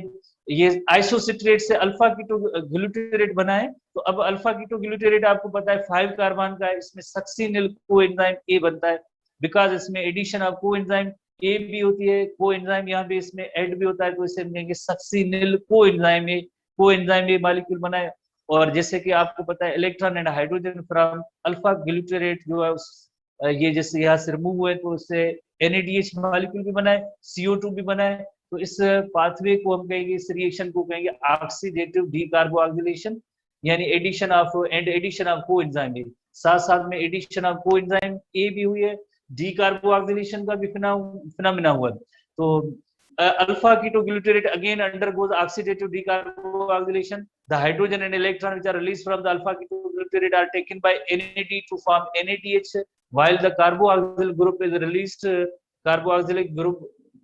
ये आइसोसिट्रेट से अल्फा कीटोग्लूटेरेट बना है, तो अब अल्फा कीटोग्लूटेरेट आपको पता है 5 कार्बन का है, इसमें सक्सिनिल कोएंजाइम ए बनता है, बिकॉज इसमें एडिशन ऑफ कोएंजाइम ए भी होती है, कोएंजाइम यहाँ पे इसमें ऐड भी होता है, तो इसे हम कहेंगे सक्सिनिल कोएंजाइम ए मॉलिक्यूल बना है। और जैसे कि आपको पता है electron and hydrogen from alpha glutarate जो है ये जैसे यहाँ से रिमूव हुए तो उससे NADH मॉलिक्यूल भी बना है, CO2 भी बना है। तो इस पाथवे को हम कहेंगे, इस रिएक्शन को कहेंगे ऑक्सीडेटिव डीकार्बोक्सिलेशन, यानी एडिशन ऑफ कोएंजाइम ए, साथ साथ में एडिशन ऑफ कोएंजाइम ए भी हुई है, डीकार्बोक्सिलेशन का भी फिनोमेना हुआ। तो alpha ketoglutarate again undergoes oxidative decarboxylation. The hydrogen and electron which are released from the alpha ketoglutarate are taken by NAD to form NADH, while the carboxyl group is released, carboxylic group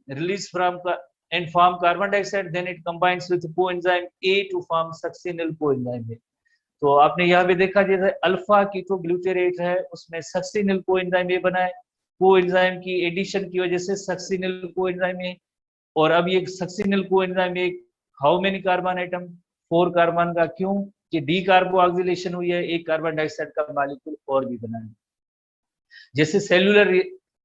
released from and form carbon dioxide, then it combines with coenzyme A to form succinyl coenzyme A. तो आपने यहाँ पे देखा जैसे alpha ketoglutarate है, उसमें succinyl coenzyme A बना है, कोएंजाइम की एडिशन की वजह से सक्सिनिल कोएंजाइम ए, और अब ये सक्सिनिल कोएंजाइम एक how many carbon atom 4 carbon का, क्यों कि डीकार्बोक्सिलेशन हुई है, एक कार्बन डाइऑक्साइड का मॉलिक्यूल और भी बना है। जैसे सेलुलर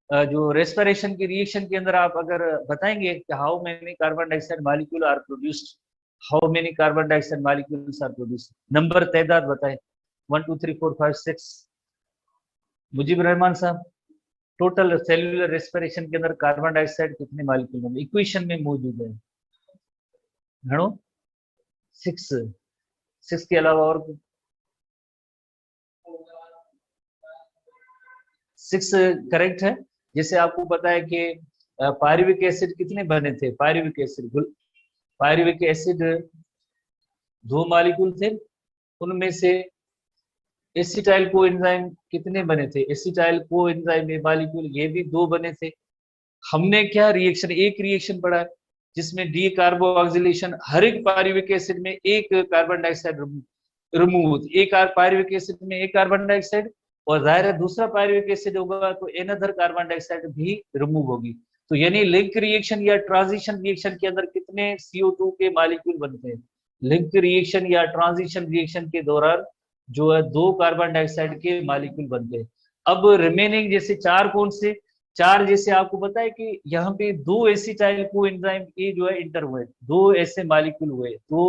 जो रेस्पिरेशन की रिएक्शन के अंदर आप अगर बताएंगे कि how many carbon dioxide molecule are produced, how many carbon dioxide molecules are produced, number तादाद बताएं 1 2 3 4 5 6। मुजीब रहमान साहब, टोटल सेलुलर रेस्पिरेशन के अंदर कार्बन डाइऑक्साइड कितने मॉलिक्यूल होंगे, इक्वेशन में मौजूद है घणो 6 के अलावा और 6 करेक्ट है। जैसे आपको पता है कि पायरुविक एसिड कितने बने थे, पायरुविक एसिड 2 मॉलिक्यूल थे, उनमें से एसिटाइल कोएंजाइम कितने बने थे, एसिटाइल कोएंजाइम मॉलिक्यूल ये भी 2 बने थे। हमने क्या रिएक्शन, एक रिएक्शन पढ़ा है जिसमें डीकार्बोक्सिलेशन, हर एक पायरुविक एसिड में एक कार्बन डाइऑक्साइड रिमूव, एक पायरुविक एसिड में एक कार्बन डाइऑक्साइड, और जाहिर है दूसरा पायरुविक एसिड होगा तो एनअदर कार्बन डाइऑक्साइड भी रिमूव होगी। तो यानी लिंक रिएक्शन या ट्रांजिशन रिएक्शन के अंदर कितने CO2 के मॉलिक्यूल बनते हैं, लिंक रिएक्शन या ट्रांजिशन रिएक्शन के दौरान जो है 2 कार्बन डाइऑक्साइड के मॉलिक्यूल बनते हैं। अब रिमेनिंग जैसे 4 कौन से 4, जैसे आपको पता है कि यहाँ पे 2 एसिटाइल कोएंजाइम ए जो है इंटर हुए, 2 ऐसे मॉलिक्यूल हुए, 2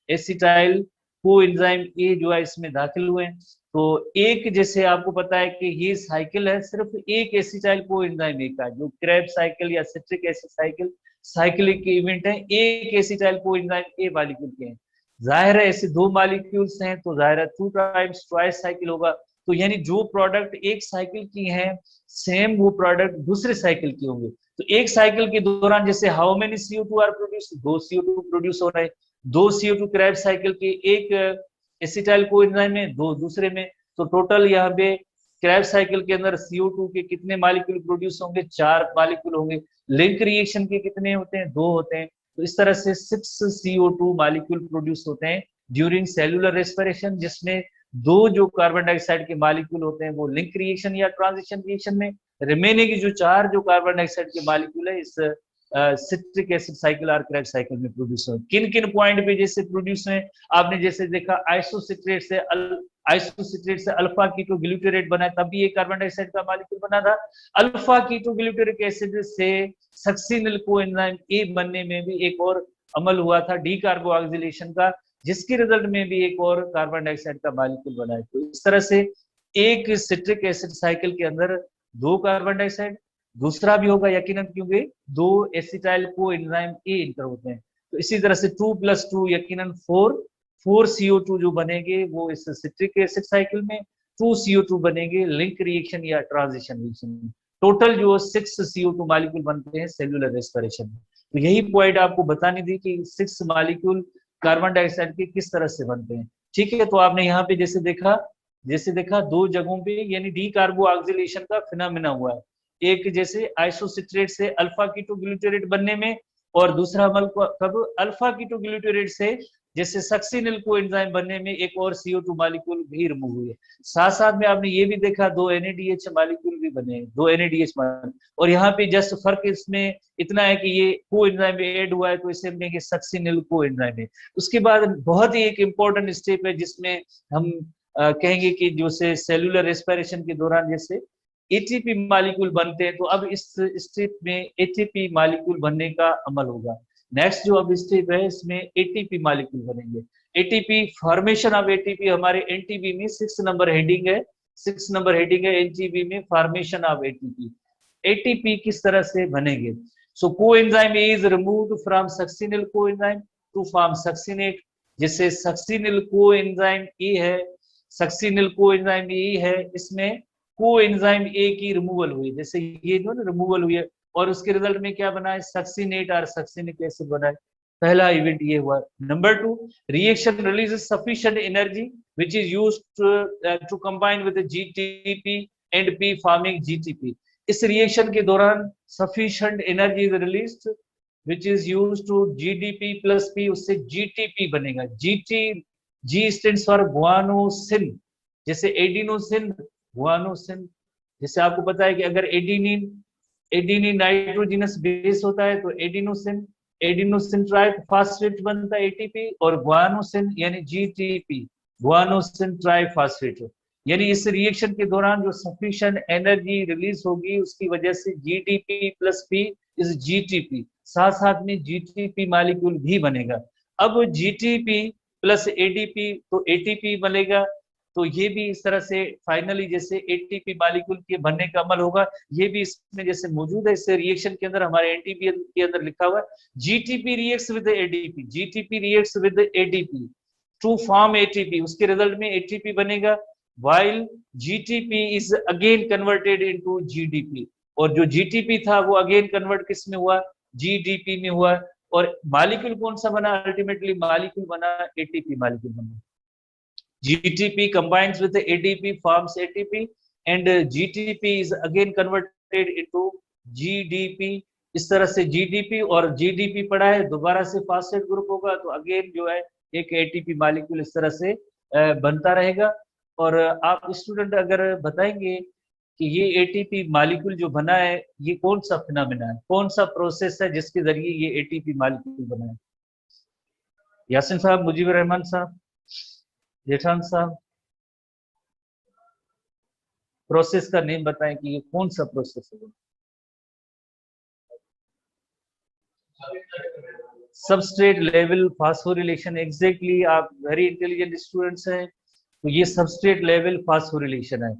एसिटाइल कोएंजाइम ए जो है इसमें दाखिल हुए। तो एक जैसे आपको पता है कि ये साइकिल है सिर्फ एक एसिटाइल कोएंजाइम ए का, जो क्रेब साइकिल या सिट्रिक एसिड साइक्लिक इवेंट है, एक एसिटाइल कोएंजाइम ए मॉलिक्यूल के हैं। जाहिर है ऐसे 2 मॉलिक्यूल्स हैं तो जाहिर है 2 टाइम्स ट्वाइस साइकिल होगा, तो यानी जो प्रोडक्ट एक साइकिल की है सेम वो प्रोडक्ट दूसरे साइकिल की होंगे। तो एक साइकिल के दौरान जैसे how many CO2 are produce, 2 CO2 produce हो रहे हैं, 2 CO2 क्रेब साइकिल के एक एसिटाइल कोएंजाइम में, 2 दूसरे में, तो टोटल यहाँ पे क्रेब साइकिल के अंदर CO2 के कितने मॉलिक्यूल प्रोड्यूस होंगे, 4 मॉलिक्यूल होंगे। लिंक रिएक्शन के कितने होते हैं, 2 होते हैं। तो इस तरह से 6 CO2 मॉलिक्यूल प्रोड्यूस होते हैं ड्यूरिंग सेलुलर रेस्पिरेशन, जिसमें 2 जो कार्बन डाइऑक्साइड के मॉलिक्यूल होते हैं वो लिंक रिएक्शन या ट्रांजिशन रिएक्शन में, रिमेनिंग जो 4 जो कार्बन डाइऑक्साइड के मॉलिक्यूल है इस सिट्रिक एसिड साइकिल और क्रेब साइकिल में प्रोड्यूस हो। किन किन पॉइंट पे जैसे प्रोड्यूस हुए, आपने जैसे देखा आइसोसिट्रेट से अल्फा कीटोग्लूटेरेट बना, तब भी एक कार्बन डाइऑक्साइड का मॉलिक्यूल बना था। अल्फा कीटोग्लूटेरिक एसिड से सक्सिनिल कोएंजाइम ए बनने में भी एक और अमल हुआ था डीकार्बोक्सिलेशन का, जिसके रिजल्ट में भी एक और कार्बन डाइऑक्साइड का मॉलिक्यूल बना है। तो इस तरह से एक सिट्रिक एसिड साइकिल के अंदर दो कार्बन डाइऑक्साइड, दूसरा भी होगा यकीनन क्योंकि दो acetyl co enzyme A inter होते हैं। तो इसी तरह से 2+2 यकीनन 4 CO2 जो बनेंगे वो इस सिट्रिक एसिड साइकिल में, 2 CO2 बनेंगे लिंक रिएक्शन या ट्रांजिशन रिएक्शन में। टोटल जो 6 CO2 मॉलिक्यूल बनते हैं सेल्यूलर रेस्पिरेशन में। तो यही पॉइंट आपको बतानी थी कि 6 मॉलिक्यूल कार्बन डाइऑक्साइड के किस तरह से बनते हैं। ठीक है, तो आपने यहाँ पे जैसे देखा दो जगहों पे यानी डी कार्बो ऑक्सीडेशन का फिनोमेना हुआ है। एक जैसे आइसोसिट्रेट से अल्फा कीटो ग्लूटारेट बनने में, और दूसरा अमल कब अल्फा कीटो ग्लूटारेट से जैसे सक्सिनिल को एंजाइम बनने में एक और CO2 मॉलिक्यूल भी रिमूव हुए। साथ साथ में आपने ये भी देखा दो NADH मॉलिक्यूल भी बने, दो NADH मॉलिक्यूल। और यहाँ पे जस्ट फर्क इसमें इतना है कि ये को एंजाइम में ऐड हुआ है तो इसे हम सक्सिनिल को एंजाइम है। उसके बाद बहुत ही एक इंपॉर्टेंट स्टेप है जिसमें हम कहेंगे कि जो से सेलुलर रेस्पिरेशन के दौरान जैसे ATP मॉलिक्यूल बनते हैं, तो अब इस स्टेप में ATP मॉलिक्यूल बनने का अमल होगा। नेक्स्ट जो अब स्टेप है इसमें ATP मॉलिक्यूल बनेंगे। ATP फॉर्मेशन ऑफ ATP हमारे NTB में 6 नंबर हेडिंग है, 6 नंबर हेडिंग है NTB में फॉर्मेशन ऑफ ATP किस तरह से बनेंगे। So coenzyme A is removed from succinyl coenzyme to form succinate. जैसे सक्सिनिल कोएंजाइम A है, सक्सिनिल कोएंजाइम A है, इसमें कोएंजाइम A की रिमूवल हुई, जैसे ये जो ना रिमूवल हुई है, और उसके रिजल्ट में क्या बना है सक्सिनेट और सक्सिनिक एसिड बना है। पहला इवेंट ये हुआ। Number 2, reaction releases sufficient energy which is used to combine with GTP and P forming GTP। इस रिएक्शन के दौरान sufficient energy is released which is used to GDP plus P, उससे GTP बनेगा। G स्टैंड्स फॉर गुआनोसिन, जैसे adenosine guanosine. जैसे आपको पता है कि अगर एडिनिन नाइट्रोजिनस बेस होता है तो एडिनोसिन ट्राइफॉस्फेट बनता है ATP, और गुआनोसिन यानी GTP गुआनोसिन ट्राइफॉस्फेट। यानी इस रिएक्शन के दौरान जो सफिशिएंट एनर्जी रिलीज होगी उसकी वजह से GDP plus P is GTP, साथ साथ में GTP मॉलिक्यूल भी बनेगा। अब GTP प्लस ADP तो ATP बनेगा। तो ये भी इस तरह से फाइनली जैसे ATP मॉलिक्यूल के बनने का अमल होगा, ये भी इसमें जैसे मौजूद है। इस रिएक्शन के अंदर हमारे NTP के अंदर लिखा हुआ है GTP reacts with ADP, GTP reacts with ADP to form ATP, उसके रिजल्ट में ATP बनेगा, while GTP is again converted into GDP। और जो GTP था वो अगेन कन्वर्ट किस में हुआ, GDP में हुआ। और मॉलिक्यूल कौन सा बना, अल्टीमेटली मॉलिक्यूल बना ATP मॉलिक्यूल बना। GTP combines with the ADP forms ATP and GTP is again converted into GDP। इस तरह से GDP और GDP पढ़ा है, दोबारा से फॉस्फेट ग्रुप होगा तो अगेन जो है एक ATP मॉलिक्यूल इस तरह से बनता रहेगा। और आप स्टूडेंट अगर बताएंगे कि ये ATP मॉलिक्यूल जो बना है ये कौन सा फिनोमेना है, कौन सा प्रोसेस है जिसके जरिए ये ATP मॉलिक्यूल बना है। यासिन साहब, मुजीबुर रहमान साहब, जेठान साहब, प्रोसेस का नेम बताएं कि ये कौन सा प्रोसेस है। सबस्ट्रेट लेवल फास्फोरिलेशन, एग्जैक्टली आप वेरी इंटेलिजेंट स्टूडेंट्स हैं। तो ये सबस्ट्रेट लेवल फास्फोरिलेशन है।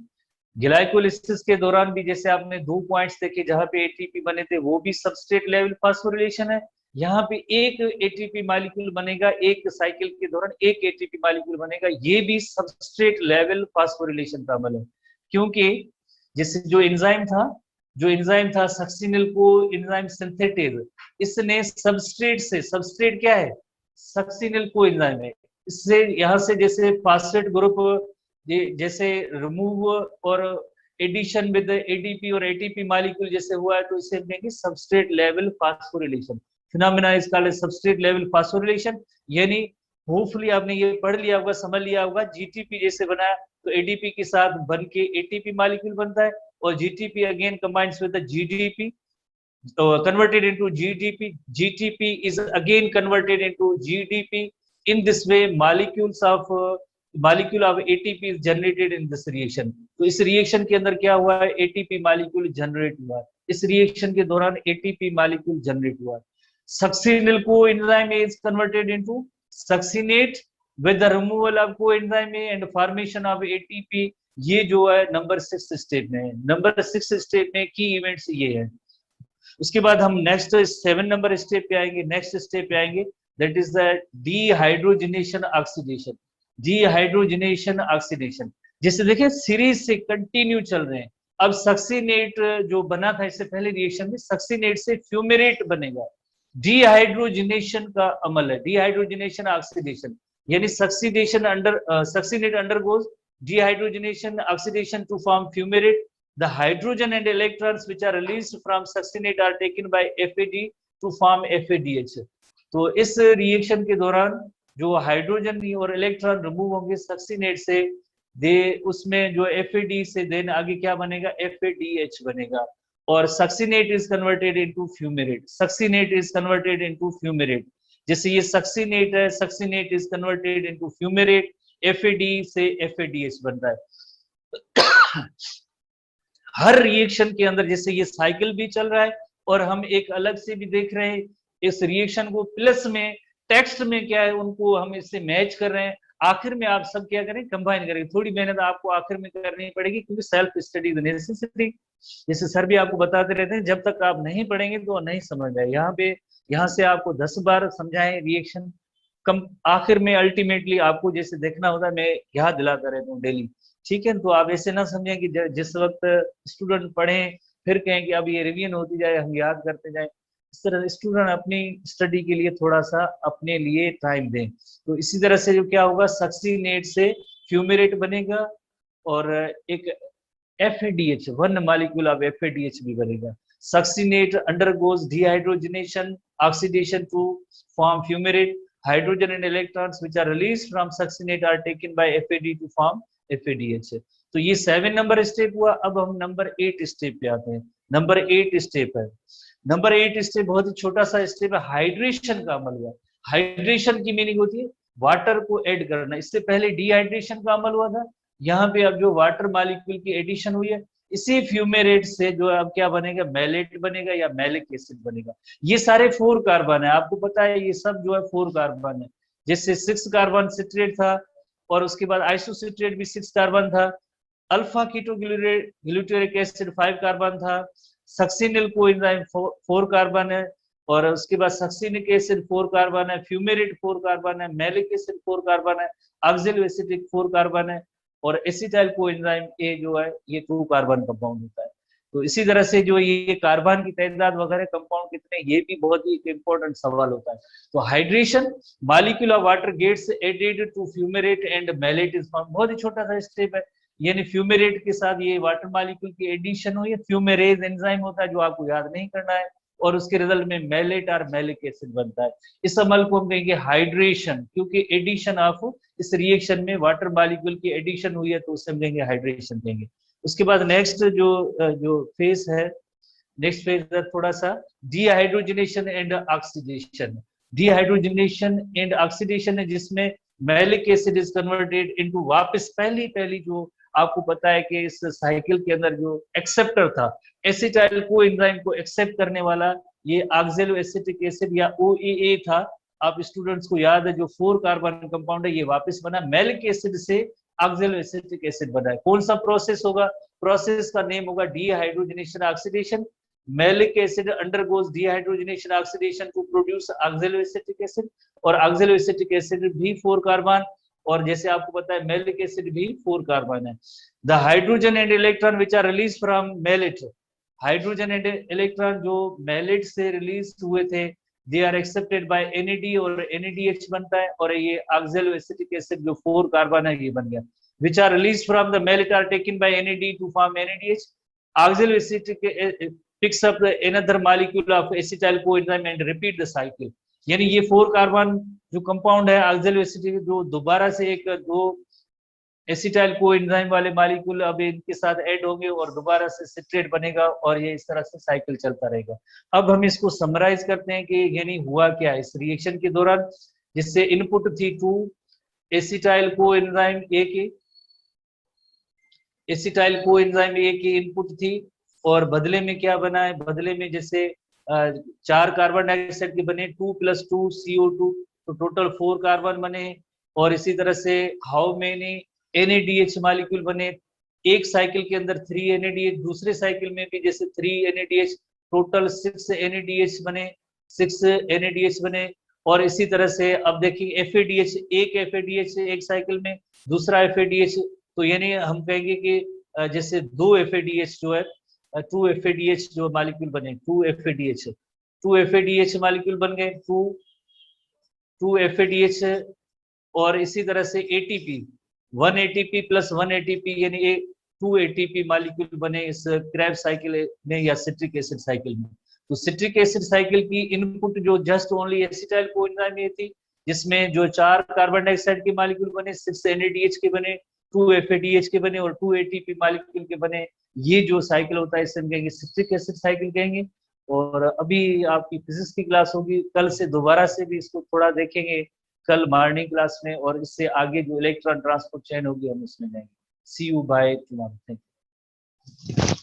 ग्लाइकोलिसिस के दौरान भी जैसे आपने 2 पॉइंट्स देखे जहां पे ATP बने थे वो भी सबस्ट्रेट लेवल फास्फोरिलेशन है। यहाँ पे एक ATP मॉलिक्यूल बनेगा, एक साइकिल के दौरान एक ATP मॉलिक्यूल बनेगा, ये भी सबस्ट्रेट लेवल फास्फोरिलेशन का अमल है। क्योंकि जैसे जो एंजाइम था सक्सिनिल को एंजाइम सिंथेटेज, इसने सबस्ट्रेट से, सबस्ट्रेट क्या है सक्सिनिल को एंजाइम है, इससे यहाँ से जैसे फॉस्फेट ग्रुप जैसे रिमूव और एडिशन विद ADP और ATP मॉलिक्यूल जैसे हुआ है तो इसे कहेंगे substrate level phosphorylation. Phenomena is called substrate level phosphorylation. यानी होपफुली आपने ये पढ़ लिया होगा, समझ लिया होगा, GTP जैसे बनाया तो ADP के साथ बन के ATP मॉलिक्यूल बनता है, और GTP again combines with the GDP converted into GDP, GTP is again converted into GDP। in this way molecule of ATP is generated in this reaction। तो इस रिएक्शन के अंदर क्या हुआ है, ATP मॉलिक्यूल जनरेट हुआ है। इस रिएक्शन के दौरान ATP मॉलिक्यूल जनरेट हुआ है। सक्सिनिल को enzyme is converted into succinate with the removal of coenzyme and formation of ATP. ये जो है नंबर 6 स्टेप में है। नंबर 6 स्टेप में की इवेंट्स ये है। उसके बाद हम नेक्स्ट 7 नंबर स्टेप पे आएंगे, नेक्स्ट स्टेप पे आएंगे, that is the dehydrogenation oxidation. Dehydrogenation oxidation जैसे देखिए सीरीज से कंटिन्यू चल रहे हैं। अब सक्सीनेट जो बना था इससे पहले रिएक्शन में, सक्सीनेट से फ्यूमेरेट बनेगा। डीहाइड्रोजनेशन का अमल है, डीहाइड्रोजनेशन ऑक्सीडेशन, यानी succinate undergoes dehydrogenation oxidation to form fumarate. The hydrogen and electrons which are released from succinate are taken by FAD to form FADH. तो इस रिएक्शन के दौरान जो हाइड्रोजन और इलेक्ट्रॉन रिमूव होंगे सक्सीनेट से, दे उसमें जो FAD से देन आगे क्या बनेगा, FADH बनेगा। और succinate is converted into fumarate, succinate is converted into fumarate. जैसे ये सक्सीनेट है, succinate is converted into fumarate, FAD से FADH बनता है। हर रिएक्शन के अंदर जैसे ये साइकिल भी चल रहा है और हम एक अलग से भी देख रहे हैं इस रिएक्शन को, प्लस में टेक्स्ट में क्या है उनको हम इससे मैच कर रहे हैं। आखिर में आप सब क्या करें, कंबाइन करेंगे। थोड़ी मेहनत आपको आखिर में करनी पड़ेगी क्योंकि सेल्फ स्टडी इज नेसेसरी। जैसे सर भी आपको बताते रहते हैं, जब तक आप नहीं पढ़ेंगे तो नहीं समझ आए। यहाँ से आपको 10 बार समझाएं रिएक्शन, कम आखिर में अल्टीमेटली आपको जैसे देखना होता है, मैं याद दिलाता रहता हूँ डेली, ठीक है। तो आप ऐसे ना समझें कि जिस वक्त स्टूडेंट पढ़ें फिर कहें कि अब ये रिवीजन होती जाए, हम याद करते जाए। इस तरह स्टूडेंट अपनी स्टडी के लिए थोड़ा सा अपने लिए टाइम दें। तो इसी तरह से जो क्या होगा, सक्सीनेट से फ्यूमेरेट बनेगा और एक FADH, one molecule of FADH भी बनेगा। Succinate undergoes dehydrogenation oxidation to form fumarate. Hydrogen and electrons which are released from succinate are taken by FAD to form FADH। तो ये 7 नंबर स्टेप हुआ। अब हम नंबर 8 स्टेप पे आते हैं। नंबर 8 स्टेप है, नंबर 8 स्टेप बहुत ही छोटा सा स्टेप है, हाइड्रेशन का अमल हुआ। हाइड्रेशन की मीनिंग होती है वाटर को ऐड करना। इससे पहले डिहाइड्रेशन का अमल हुआ था, यहाँ पे अब जो वाटर मॉलिक्यूल की एडिशन हुई है, इसी फ्यूमेरेट से जो अब क्या बनेगा, मैलेट बनेगा या मैलिक एसिड बनेगा। ये सारे 4 कार्बन है, आपको पता है ये सब जो है 4 कार्बन है। जैसे 6 कार्बन सिट्रेट था और उसके बाद आइसोसिट्रेट भी 6 कार्बन था, alpha keto glutaric acid 5 carbon था, सक्सिनिल कोएंजाइम 4 कार्बन है, और उसके बाद सक्सिनिक एसिड 4 कार्बन है, फ्यूमेरेट 4 कार्बन है, मैलिक एसिड 4 कार्बन है, ऑक्सैलोएसिटिक 4 कार्बन है, और एसिटाइल कोएंजाइम ए जो है ये 2 कार्बन कंपाउंड होता है। तो इसी तरह से जो ये कार्बन की तादाद वगैरह कंपाउंड कितने, ये भी बहुत ही इंपॉर्टेंट सवाल होता है। तो hydration, molecule of water gets added to fumarate and malate is form. बहुत ही छोटा सा स्टेप है, यानी फ्यूमेरेट के साथ ये वाटर मॉलिक्यूल की एडिशन हुई है, फ्यूमेरेज एंजाइम होता है जो आपको याद नहीं करना है, और उसके रिजल्ट में मैलेट और मैलिक एसिड बनता है। इस अमल को हम कहेंगे हाइड्रेशन, क्योंकि एडिशन ऑफ इस रिएक्शन में वाटर मॉलिक्यूल की एडिशन हुई है तो उसे हम कहेंगे हाइड्रेशन कहेंगे। उसके बाद नेक्स्ट जो फेज है, नेक्स्ट फेज है थोड़ा सा dehydrogenation and oxidation. Dehydrogenation and oxidation है जिसमें malic acid is converted into, वापस पहली जो आपको पता है कि इस साइकिल के अंदर जो एक्सेप्टर था, एसिटाइल कोएंजाइम को एक्सेप्ट करने वाला ये ऑक्सैलोएसिटिक एसिड या OAA था। आप स्टूडेंट्स को याद है जो 4 कार्बन कंपाउंड है ये वापस बना, मैलिक एसिड से ऑक्सैलोएसिटिक एसिड बना है। कौन सा प्रोसेस होगा, प्रोसेस का नेम होगा dehydrogenation oxidation. Malic acid undergoes dehydrogenation oxidation to produce oxaloacetic acid, और ऑक्सैलोएसिटिक एसिड भी 4 कार्बन, और जैसे आपको पता है मैलिक एसिड भी 4 कार्बन है। The hydrogen and electron which are release from malate, hydrogen and electron जो मैलेट से रिलीज हुए थे, they are accepted by NAD और NADH बनता है, और ये ऑक्सैलोएसिटिक एसिड जो 4 कार्बन है ये बन गया। Which are release from the malate are taken by NAD to form NADH। Oxaloacetic picks up another molecule of acetyl coenzyme and repeat the cycle। यानी ये 4 कार्बन जो कंपाउंड है ऑक्सैलोएसिटिक, जो दोबारा से एक 2 एसिटाइल कोएंजाइम वाले मॉलिक्यूल अब इनके साथ ऐड होंगे और दोबारा से सिट्रेट बनेगा, और ये इस तरह से साइकिल चलता रहेगा। अब हम इसको समराइज करते हैं कि यानी हुआ क्या इस रिएक्शन के दौरान, जिससे इनपुट थी 2 एसिटाइल कोएंजाइम ए की, एसिटाइल कोएंजाइम ए की इनपुट थी, और बदले में क्या बना है, बदले में जैसे 4 कार्बन डाइऑक्साइड के बने 2 + 2 CO2, तो टोटल 4 कार्बन बने। और इसी तरह से हाउ मेनी NADH मॉलिक्यूल बने, एक साइकिल के अंदर 3 NADH, दूसरे साइकिल में भी जैसे 3 NADH, टोटल 6 NADH बने, 6 NADH बने। और इसी तरह से अब देखिए FADH, एक FADH एक साइकिल में, दूसरा FADH, तो यानी हम कहेंगे कि जैसे 2 FADH जो है, 2 FADH जो मॉलिक्यूल बने, 2 FADH मॉलिक्यूल बन गए, 2 FADH। और इसी तरह से ATP, 1 ATP प्लस 1 ATP यानी 2 ATP मॉलिक्यूल बने इस क्रैब साइकिल में या सिट्रिक एसिड साइकिल में। तो सिट्रिक एसिड साइकिल की इनपुट जो जस्ट ओनली एसिटाइल कोएंजाइम में थी, जिसमें जो 4 कार्बन डाइऑक्साइड के मॉलिक्यूल बने, 6 NADH के बने, 2 FADH के बने और 2 ATP मॉलिक्यूल के बने। ये जो साइकिल होता है इसे हम कहेंगे सिट्रिक एसिड साइकिल कहेंगे। और अभी आपकी फिजिक्स की क्लास होगी, कल से दोबारा से भी इसको थोड़ा देखेंगे, कल मॉर्निंग क्लास में, और इससे आगे जो इलेक्ट्रॉन ट्रांसपोर्ट चेन होगी हम उसमें जाएंगे। See you bye tomorrow. Thank you.